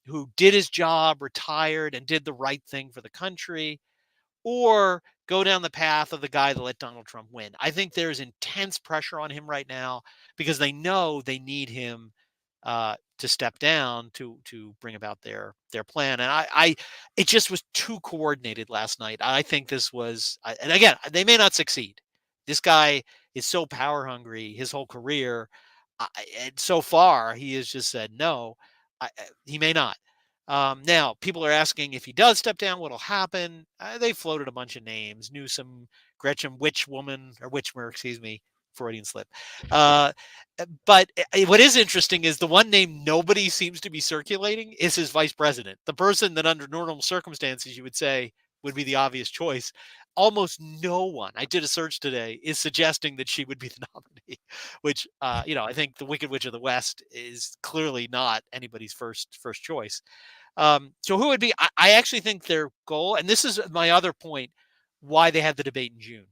who did his job, retired, and did the right thing for the country, or go down the path of the guy that let Donald Trump win. I think there's intense pressure on him right now because they know they need him to step down to bring about their plan. And it just was too coordinated last night. I think this was, and again, they may not succeed. This guy is so power hungry his whole career. And so far, he has just said no. He may not. Now, people are asking if he does step down, what'll happen? They floated a bunch of names: Newsom, Gretchen Whitmer, excuse me, Freudian slip. But what is interesting is the one name nobody seems to be circulating is his vice president, the person that under normal circumstances you would say would be the obvious choice. Almost no one, I did a search today, is suggesting that she would be the nominee, which, I think the Wicked Witch of the West is clearly not anybody's first choice. So who would be? I actually think their goal, and this is my other point, why they had the debate in June.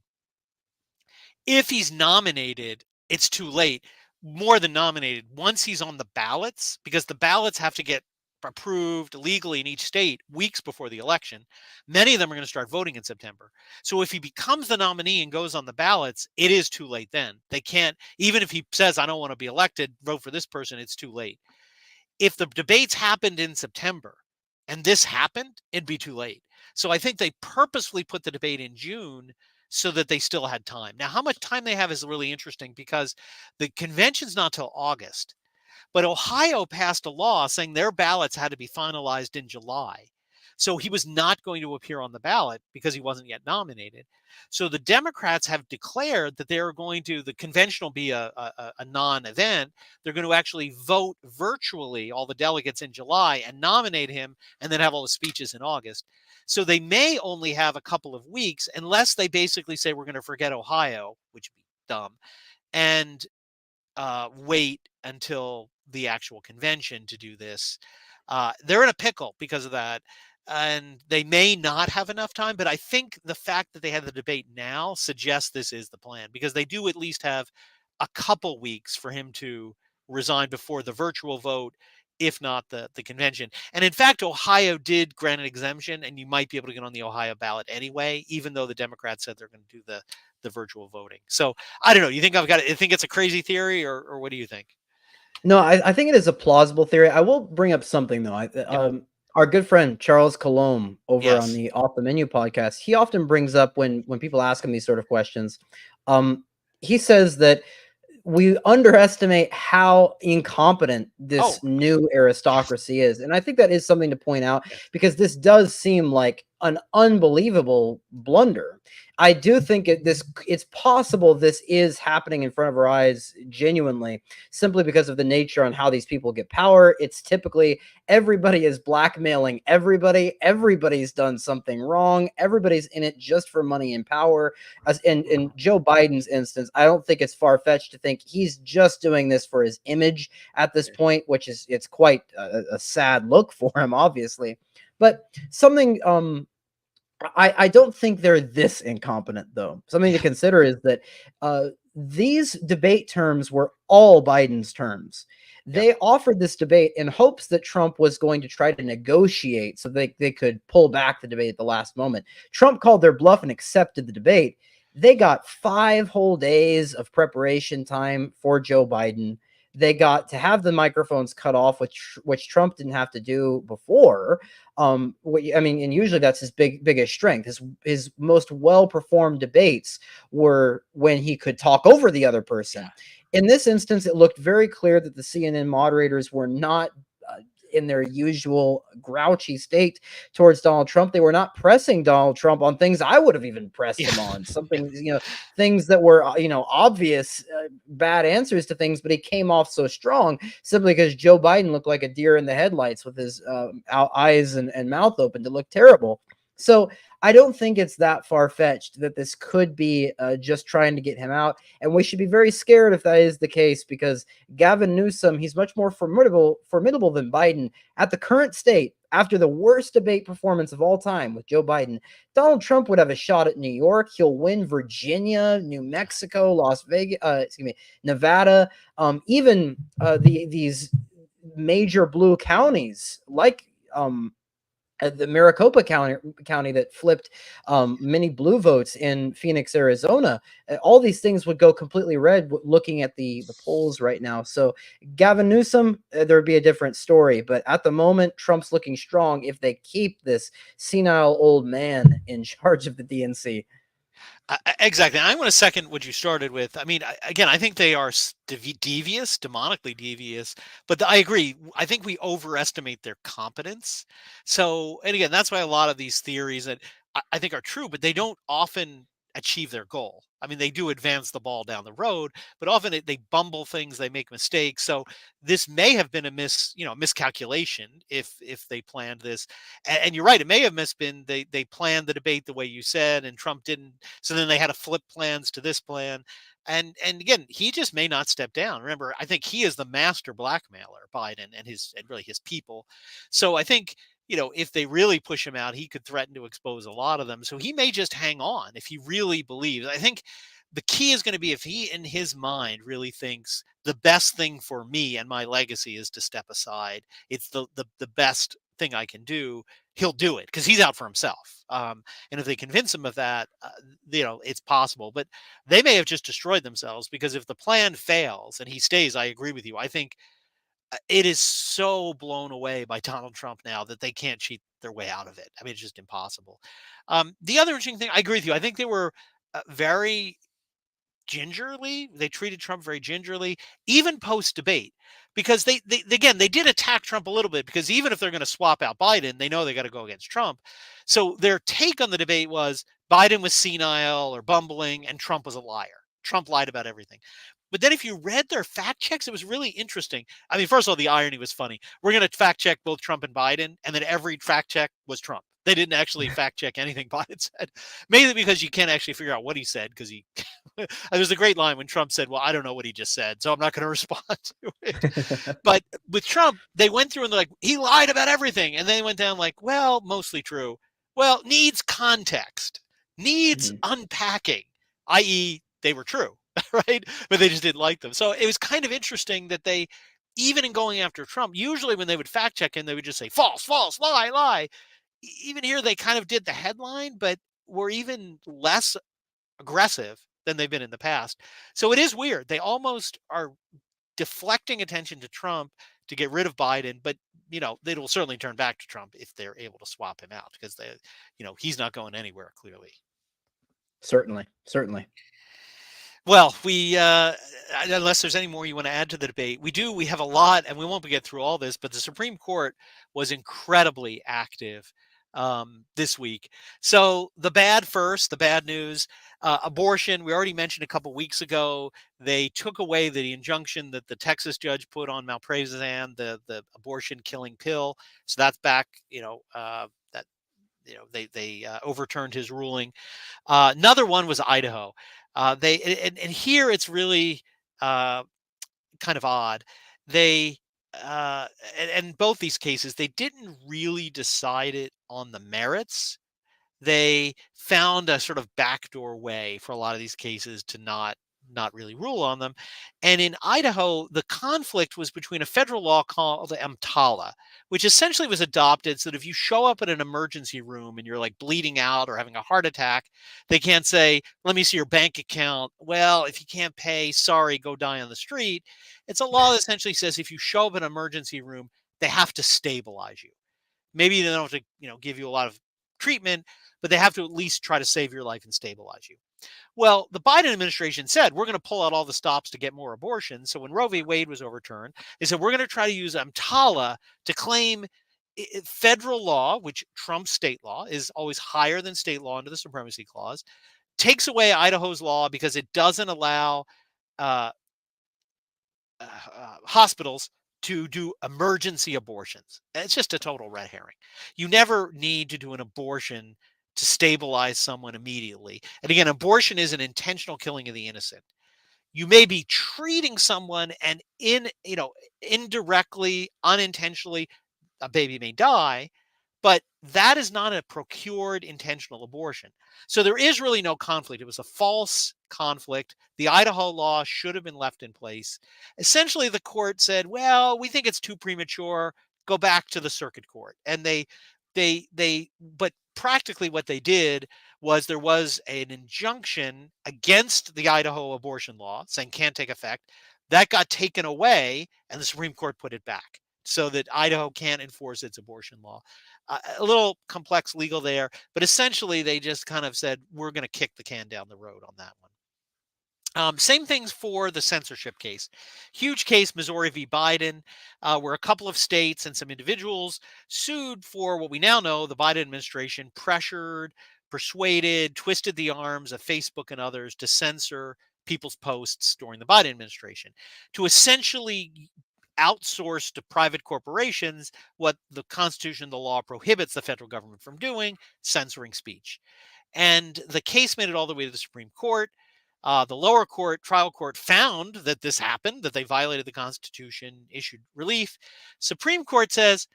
If he's nominated, it's too late. More than nominated, once he's on the ballots, because the ballots have to get approved legally in each state weeks before the election. Many of them are going to start voting in September. So if he becomes the nominee and goes on the ballots, it is too late then. They can't, even if he says, I don't want to be elected, vote for this person, it's too late. If the debates happened in September and this happened, it'd be too late. So I think they purposely put the debate in June so that they still had time. Now, how much time they have is really interesting because the convention's not till August. But Ohio passed a law saying their ballots had to be finalized in July. So he was not going to appear on the ballot because he wasn't yet nominated. So the Democrats have declared that they're going to, the convention will be a non-event. They're going to actually vote virtually, all the delegates in July, and nominate him, and then have all the speeches in August. So they may only have a couple of weeks unless they basically say we're going to forget Ohio, which would be dumb, and wait until the actual convention to do this. They're in a pickle because of that, and they may not have enough time, but I think the fact that they have the debate now suggests this is the plan, because they do at least have a couple weeks for him to resign before the virtual vote, if not the convention. And in fact, Ohio did grant an exemption, and you might be able to get on the Ohio ballot anyway, even though the Democrats said they're going to do the virtual voting. So I don't know. You think I think it's a crazy theory, or what do you think? No, I think it is a plausible theory. I will bring up something though. Our good friend Charles Colomb over on the Off the Menu podcast, he often brings up when people ask him these sort of questions. He says that we underestimate how incompetent this new aristocracy is. And I think that is something to point out, because this does seem like an unbelievable blunder. I do think it's possible this is happening in front of our eyes genuinely, simply because of the nature on how these people get power. It's typically everybody is blackmailing everybody. Everybody's done something wrong. Everybody's in it just for money and power. As in Joe Biden's instance, I don't think it's far-fetched to think he's just doing this for his image at this point, which is it's quite a sad look for him, obviously. But something I don't think they're this incompetent, though. Something to consider is that these debate terms were all Biden's terms. They offered this debate in hopes that Trump was going to try to negotiate so they could pull back the debate at the last moment. Trump called their bluff and accepted the debate. They got 5 whole days of preparation time for Joe Biden. They got to have the microphones cut off, which Trump didn't have to do before. I mean, and usually that's his biggest strength. His most well-performed debates were when he could talk over the other person. In this instance, it looked very clear that the CNN moderators were not in their usual grouchy state towards Donald Trump. They were not pressing Donald Trump on things I would have even pressed him on. Something, things that were, obvious bad answers to things, but he came off so strong simply because Joe Biden looked like a deer in the headlights with his eyes and mouth open to look terrible. So I don't think it's that far-fetched that this could be just trying to get him out. And we should be very scared if that is the case, because Gavin Newsom, he's much more formidable than Biden at the current state. After the worst debate performance of all time with Joe Biden, Donald Trump would have a shot at New York. He'll win Virginia, New Mexico, Las Vegas, Nevada, even these major blue counties like the Maricopa County that flipped many blue votes in Phoenix, Arizona. All these things would go completely red looking at the polls right now. So Gavin Newsom, there would be a different story. But at the moment, Trump's looking strong if they keep this senile old man in charge of the DNC. Exactly. I want to second what you started with. I mean, again, I think they are devious, demonically devious, but I agree. I think we overestimate their competence. So, and again, that's why a lot of these theories that I think are true, but they don't often achieve their goal. I mean, they do advance the ball down the road, but often they bumble things, they make mistakes. So this may have been a miscalculation if they planned this. And you're right, it may have been they planned the debate the way you said, and Trump didn't. So then they had to flip plans to this plan. And again, he just may not step down. Remember, I think he is the master blackmailer, Biden, and really his people. So I think, if they really push him out, he could threaten to expose a lot of them. So he may just hang on if he really believes. I think the key is going to be if he, in his mind, really thinks the best thing for me and my legacy is to step aside. It's the best thing I can do. He'll do it because he's out for himself. And if they convince him of that, it's possible. But they may have just destroyed themselves, because if the plan fails and he stays, I agree with you. I think it is so blown away by Donald Trump now that they can't cheat their way out of it. I mean, it's just impossible. The other interesting thing, I agree with you. I think they were very gingerly. They treated Trump very gingerly, even post debate, because they did attack Trump a little bit, because even if they're going to swap out Biden, they know they got to go against Trump. So their take on the debate was Biden was senile or bumbling and Trump was a liar. Trump lied about everything. But then if you read their fact checks, it was really interesting. I mean, first of all, the irony was funny. We're going to fact check both Trump and Biden, and then every fact check was Trump. They didn't actually fact check anything Biden said, mainly because you can't actually figure out what he said, because there's a great line when Trump said, well, I don't know what he just said, so I'm not going to respond to it. But with Trump, they went through and they're like, he lied about everything. And they went down like, well, mostly true. Well, needs context, needs unpacking, i.e. they were true, right? But they just didn't like them. So it was kind of interesting that they, even in going after Trump, usually when they would fact check him, they would just say, false, false, lie, lie. Even here, they kind of did the headline, but were even less aggressive than they've been in the past. So it is weird. They almost are deflecting attention to Trump to get rid of Biden, but they will certainly turn back to Trump if they're able to swap him out, because he's not going anywhere, clearly. Certainly. Well, we unless there's any more you want to add to the debate, we have a lot, and we won't get through all this, but the Supreme Court was incredibly active this week. So the bad first, the bad news, abortion. We already mentioned a couple weeks ago, they took away the injunction that the Texas judge put on Malpraisizan, the abortion killing pill. So that's back, that, they overturned his ruling. Another one was Idaho. And here it's really kind of odd. They and both these cases, they didn't really decide it on the merits. They found a sort of backdoor way for a lot of these cases to not really rule on them. And in Idaho, the conflict was between a federal law called the EMTALA, which essentially was adopted so that if you show up at an emergency room and you're like bleeding out or having a heart attack, they can't say, let me see your bank account. Well, if you can't pay, sorry, go die on the street. It's a law that essentially says if you show up at an emergency room, they have to stabilize you. Maybe they don't have to, give you a lot of treatment, but they have to at least try to save your life and stabilize you. Well, the Biden administration said, we're going to pull out all the stops to get more abortions. So when Roe v. Wade was overturned, they said, we're going to try to use EMTALA to claim federal law, which trumps state law, is always higher than state law under the Supremacy Clause, takes away Idaho's law because it doesn't allow hospitals to do emergency abortions. It's just a total red herring. You never need to do an abortion to stabilize someone immediately. And again, abortion is an intentional killing of the innocent. You may be treating someone and indirectly, unintentionally, a baby may die, but that is not a procured intentional abortion. So there is really no conflict. It was a false conflict. The Idaho law should have been left in place. Essentially, the court said, well, we think it's too premature. Go back to the circuit court. And but practically what they did was there was an injunction against the Idaho abortion law saying can't take effect. That got taken away and the Supreme Court put it back so that Idaho can't enforce its abortion law. A little complex legal there, but essentially they just kind of said, we're going to kick the can down the road on that one. Same things for the censorship case. Huge case, Missouri v. Biden, where a couple of states and some individuals sued for what we now know the Biden administration pressured, persuaded, twisted the arms of Facebook and others to censor people's posts during the Biden administration, to essentially outsource to private corporations what the Constitution, the law prohibits the federal government from doing, censoring speech. And the case made it all the way to the Supreme Court. The lower court, trial court, found that this happened, that they violated the Constitution, issued relief. Supreme Court says,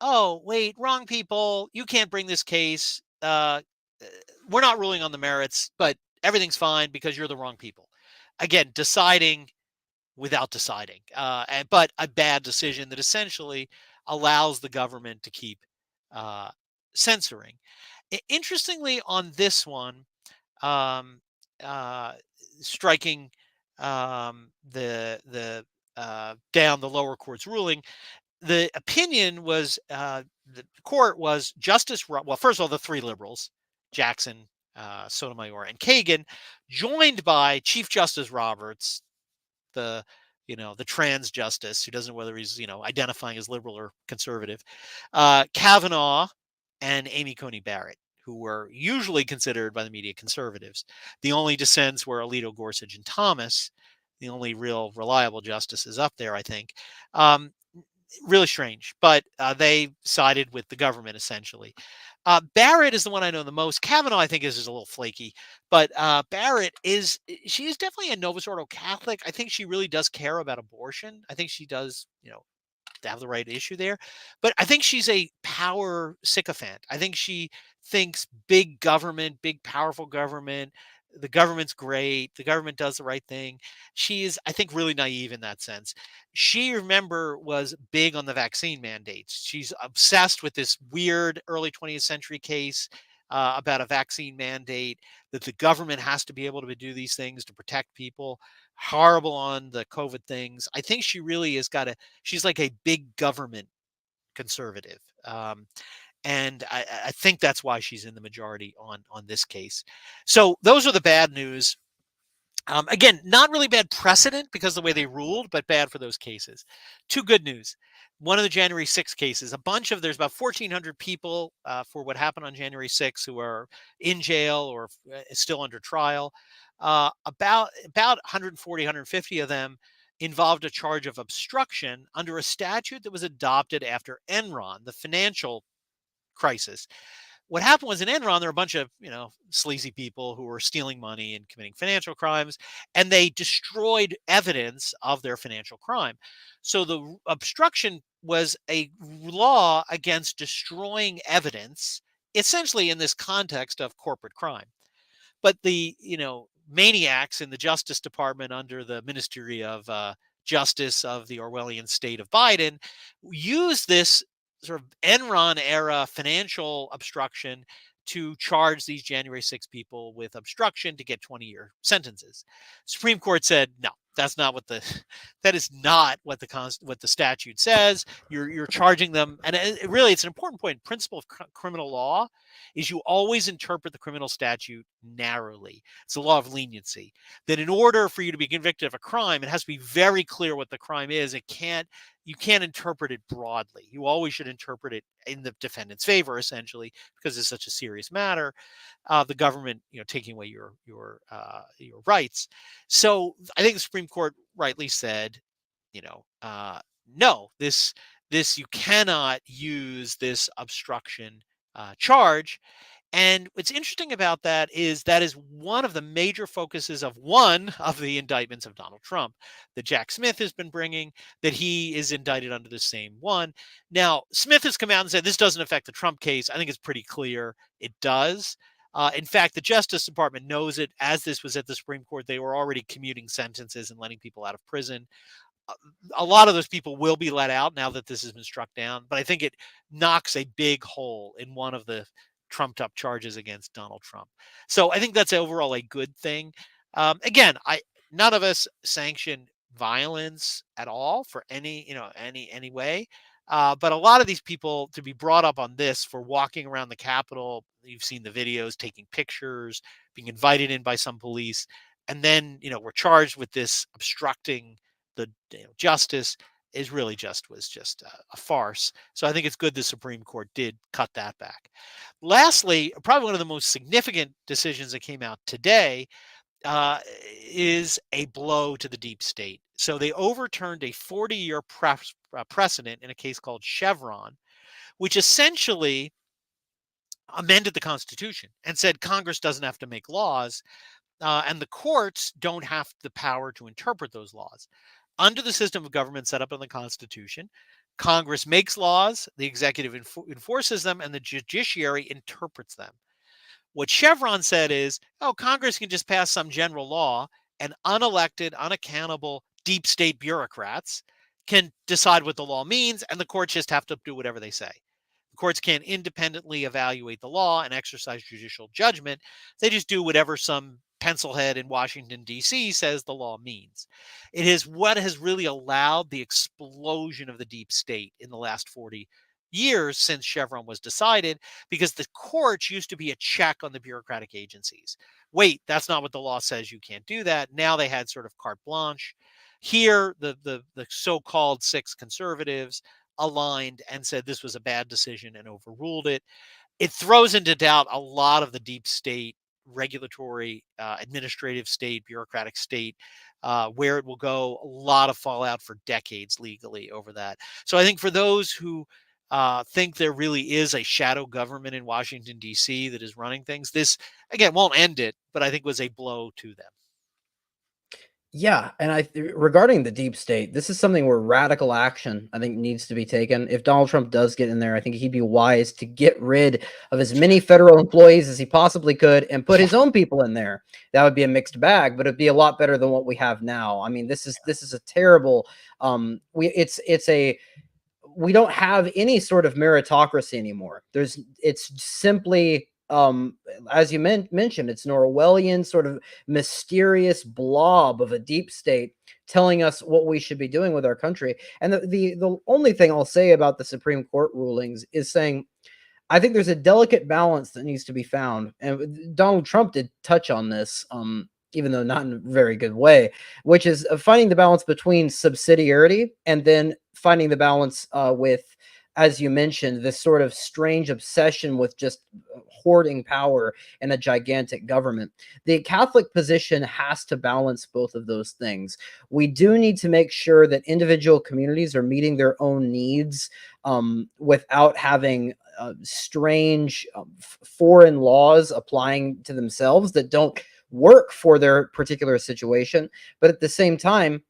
oh, wait, wrong people. You can't bring this case. We're not ruling on the merits, but everything's fine because you're the wrong people. Again, deciding without deciding, but a bad decision that essentially allows the government to keep censoring. Interestingly, on this one, striking the down the lower court's ruling, the opinion was the court was well, first of all, the three liberals, Jackson, Sotomayor, and Kagan, joined by Chief Justice Roberts, the trans justice who doesn't know whether he's identifying as liberal or conservative, Kavanaugh, and Amy Coney Barrett, who were usually considered by the media conservatives. The only dissents were Alito, Gorsuch, and Thomas. The only real reliable justices up there, I think. Really strange, but they sided with the government essentially. Barrett is the one I know the most. Kavanaugh, I think, is a little flaky, but Barrett she is definitely a Novus Ordo Catholic. I think she really does care about abortion. I think she does, have the right issue there, but I think she's a power sycophant. I think she thinks big government, big powerful government. The government's great. The government does the right thing. She is, I think, really naive in that sense. She, remember, was big on the vaccine mandates. She's obsessed with this weird early 20th century case about a vaccine mandate, that the government has to be able to do these things to protect people. Horrible on the COVID things. I think she really has she's like a big government conservative. And I think that's why she's in the majority on this case. So those are the bad news. Again, not really bad precedent because of the way they ruled, but bad for those cases. Two good news. one of the January 6 cases, there's about 1,400 people for what happened on January 6 who are in jail or still under trial. About 140, 150 of them involved a charge of obstruction under a statute that was adopted after Enron, the financial crisis. What happened was in Enron, there were a bunch of, sleazy people who were stealing money and committing financial crimes, and they destroyed evidence of their financial crime. So the obstruction was a law against destroying evidence, essentially in this context of corporate crime. But the, maniacs in the Justice Department under the Ministry of Justice of the Orwellian state of Biden used this sort of Enron era financial obstruction to charge these January 6 people with obstruction to get 20-year sentences. Supreme Court said, no, that is not what the statute says. You're charging them, and really it's an important point. Principle of criminal law is you always interpret the criminal statute narrowly. It's the law of leniency. That in order for you to be convicted of a crime, it has to be very clear what the crime is. You can't interpret it broadly. You always should interpret it in the defendant's favor, essentially, because it's such a serious matter. The government, taking away your rights. So I think the Supreme Court rightly said, no, this you cannot use this obstruction charge. And what's interesting about that is one of the major focuses of one of the indictments of Donald Trump that Jack Smith has been bringing, that he is indicted under the same one. Now, Smith has come out and said this doesn't affect the Trump case. I think it's pretty clear it does. In fact, the Justice Department knows it. As this was at the Supreme Court, they were already commuting sentences and letting people out of prison. A lot of those people will be let out now that this has been struck down, but I think it knocks a big hole in one of the trumped up charges against Donald Trump. So I think that's overall a good thing. Again, none of us sanction violence at all for any way. But a lot of these people to be brought up on this for walking around the Capitol, you've seen the videos, taking pictures, being invited in by some police, and then we're charged with this obstructing the justice was just a farce. So I think it's good the Supreme Court did cut that back. Lastly, probably one of the most significant decisions that came out today is a blow to the deep state. So they overturned a 40-year precedent in a case called Chevron, which essentially amended the Constitution and said Congress doesn't have to make laws, and the courts don't have the power to interpret those laws. Under the system of government set up in the Constitution, Congress makes laws, the executive enforces them, and the judiciary interprets them. What Chevron said is, Congress can just pass some general law, and unelected, unaccountable deep state bureaucrats can decide what the law means, and the courts just have to do whatever they say. The courts can't independently evaluate the law and exercise judicial judgment. They just do whatever some pencilhead in Washington, D.C. says the law means. It is what has really allowed the explosion of the deep state in the last 40 years since Chevron was decided, because the courts used to be a check on the bureaucratic agencies. Wait, that's not what the law says. You can't do that. Now they had sort of carte blanche. Here, the so-called 6 conservatives aligned and said this was a bad decision and overruled it. It throws into doubt a lot of the deep state regulatory, administrative state, bureaucratic state, where it will go. A lot of fallout for decades legally over that. So I think for those who think there really is a shadow government in Washington, D.C. that is running things, this, again, won't end it, but I think was a blow to them. Yeah, and regarding the deep state, this is something where radical action, I think, needs to be taken. If Donald Trump does get in there, I think he'd be wise to get rid of as many federal employees as he possibly could and put his own people in there. That would be a mixed bag, but it'd be a lot better than what we have now. I mean, this is a terrible. We don't have any sort of meritocracy anymore. It's simply, as you mentioned, it's an Orwellian sort of mysterious blob of a deep state telling us what we should be doing with our country. And the only thing I'll say about the Supreme Court rulings is saying, I think there's a delicate balance that needs to be found. And Donald Trump did touch on this, even though not in a very good way, which is finding the balance between subsidiarity and then finding the balance with, as you mentioned, this sort of strange obsession with just hoarding power and a gigantic government. The Catholic position has to balance both of those things. We do need to make sure that individual communities are meeting their own needs without having strange foreign laws applying to themselves that don't work for their particular situation. But at the same time,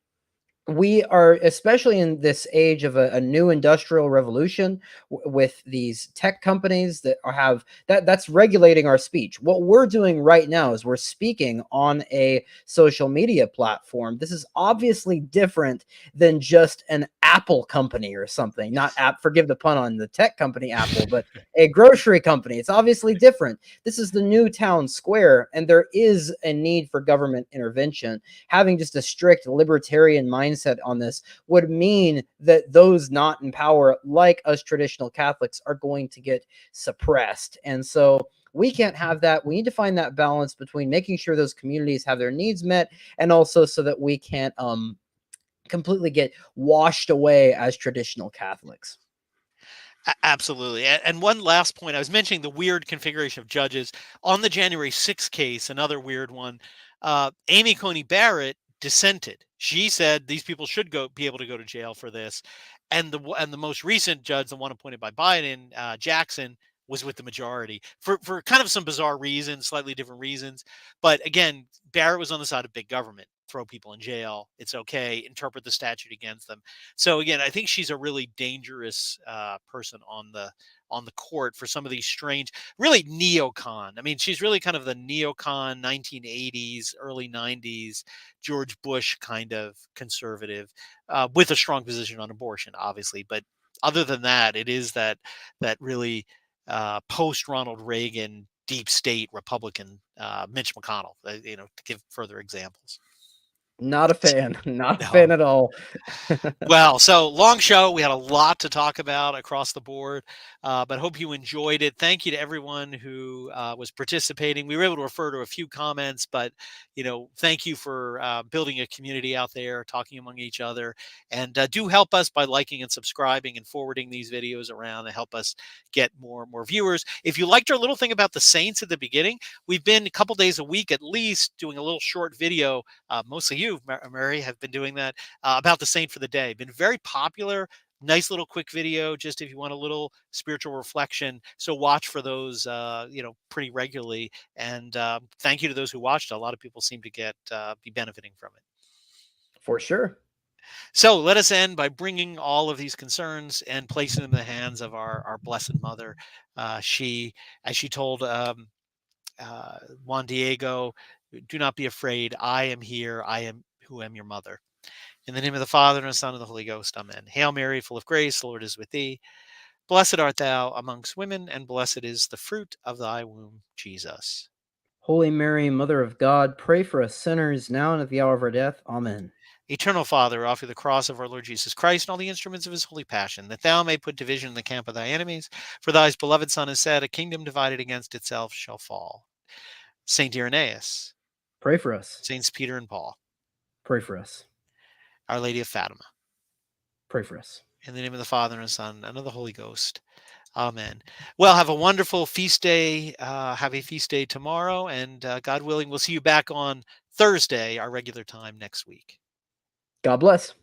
we are, especially in this age of a new industrial revolution with these tech companies that have that's regulating our speech. What we're doing right now is we're speaking on a social media platform. This is obviously different than just an Apple company or something. Not app, forgive the pun on the tech company Apple, but a grocery company. It's obviously different. This is the new town square, and there is a need for government intervention. Having just a strict libertarian mindset on this would mean that those not in power, like us traditional Catholics, are going to get suppressed. And so we can't have that. We need to find that balance between making sure those communities have their needs met, and also so that we can't completely get washed away as traditional Catholics. Absolutely. And one last point, I was mentioning the weird configuration of judges on the January 6th case, another weird one. Amy Coney Barrett dissented. She said these people should be able to go to jail for this. And the most recent judge, the one appointed by Biden, Jackson, was with the majority for kind of some bizarre reasons, slightly different reasons. But again, Barrett was on the side of big government. Throw people in jail. It's okay. Interpret the statute against them. So again, I think she's a really dangerous person on the court for some of these strange, really neocon. I mean, she's really kind of the neocon 1980s, early 90s George Bush kind of conservative with a strong position on abortion, obviously. But other than that, it is that really post Ronald Reagan deep state Republican Mitch McConnell. To give further examples. Not a fan. Not a No. fan at all. Well, so long show. We had a lot to talk about across the board, but hope you enjoyed it. Thank you to everyone who was participating. We were able to refer to a few comments, but thank you for building a community out there, talking among each other, and do help us by liking and subscribing and forwarding these videos around to help us get more viewers. If you liked our little thing about the saints at the beginning, we've been a couple days a week at least doing a little short video. Mostly you, Mary, have been doing that about the saint for the day. Been very popular. Nice little quick video, just if you want a little spiritual reflection. So watch for those, pretty regularly. And thank you to those who watched. A lot of people seem to be benefiting from it. For sure. So let us end by bringing all of these concerns and placing them in the hands of our Blessed Mother. She, as she told Juan Diego, do not be afraid. I am here. I am who am your mother. In the name of the Father, and the Son, and the Holy Ghost. Amen. Hail Mary, full of grace, the Lord is with thee. Blessed art thou amongst women, and blessed is the fruit of thy womb, Jesus. Holy Mary, Mother of God, pray for us sinners, now and at the hour of our death. Amen. Eternal Father, offer the cross of our Lord Jesus Christ and all the instruments of his holy passion, that thou may put division in the camp of thy enemies. For thy beloved Son has said, a kingdom divided against itself shall fall. Saint Irenaeus. Pray for us. Saints Peter and Paul. Pray for us. Our Lady of Fatima. Pray for us. In the name of the Father, and the Son, and of the Holy Ghost. Amen. Well, have a wonderful feast day. Have a feast day tomorrow. And God willing, we'll see you back on Thursday, our regular time next week. God bless.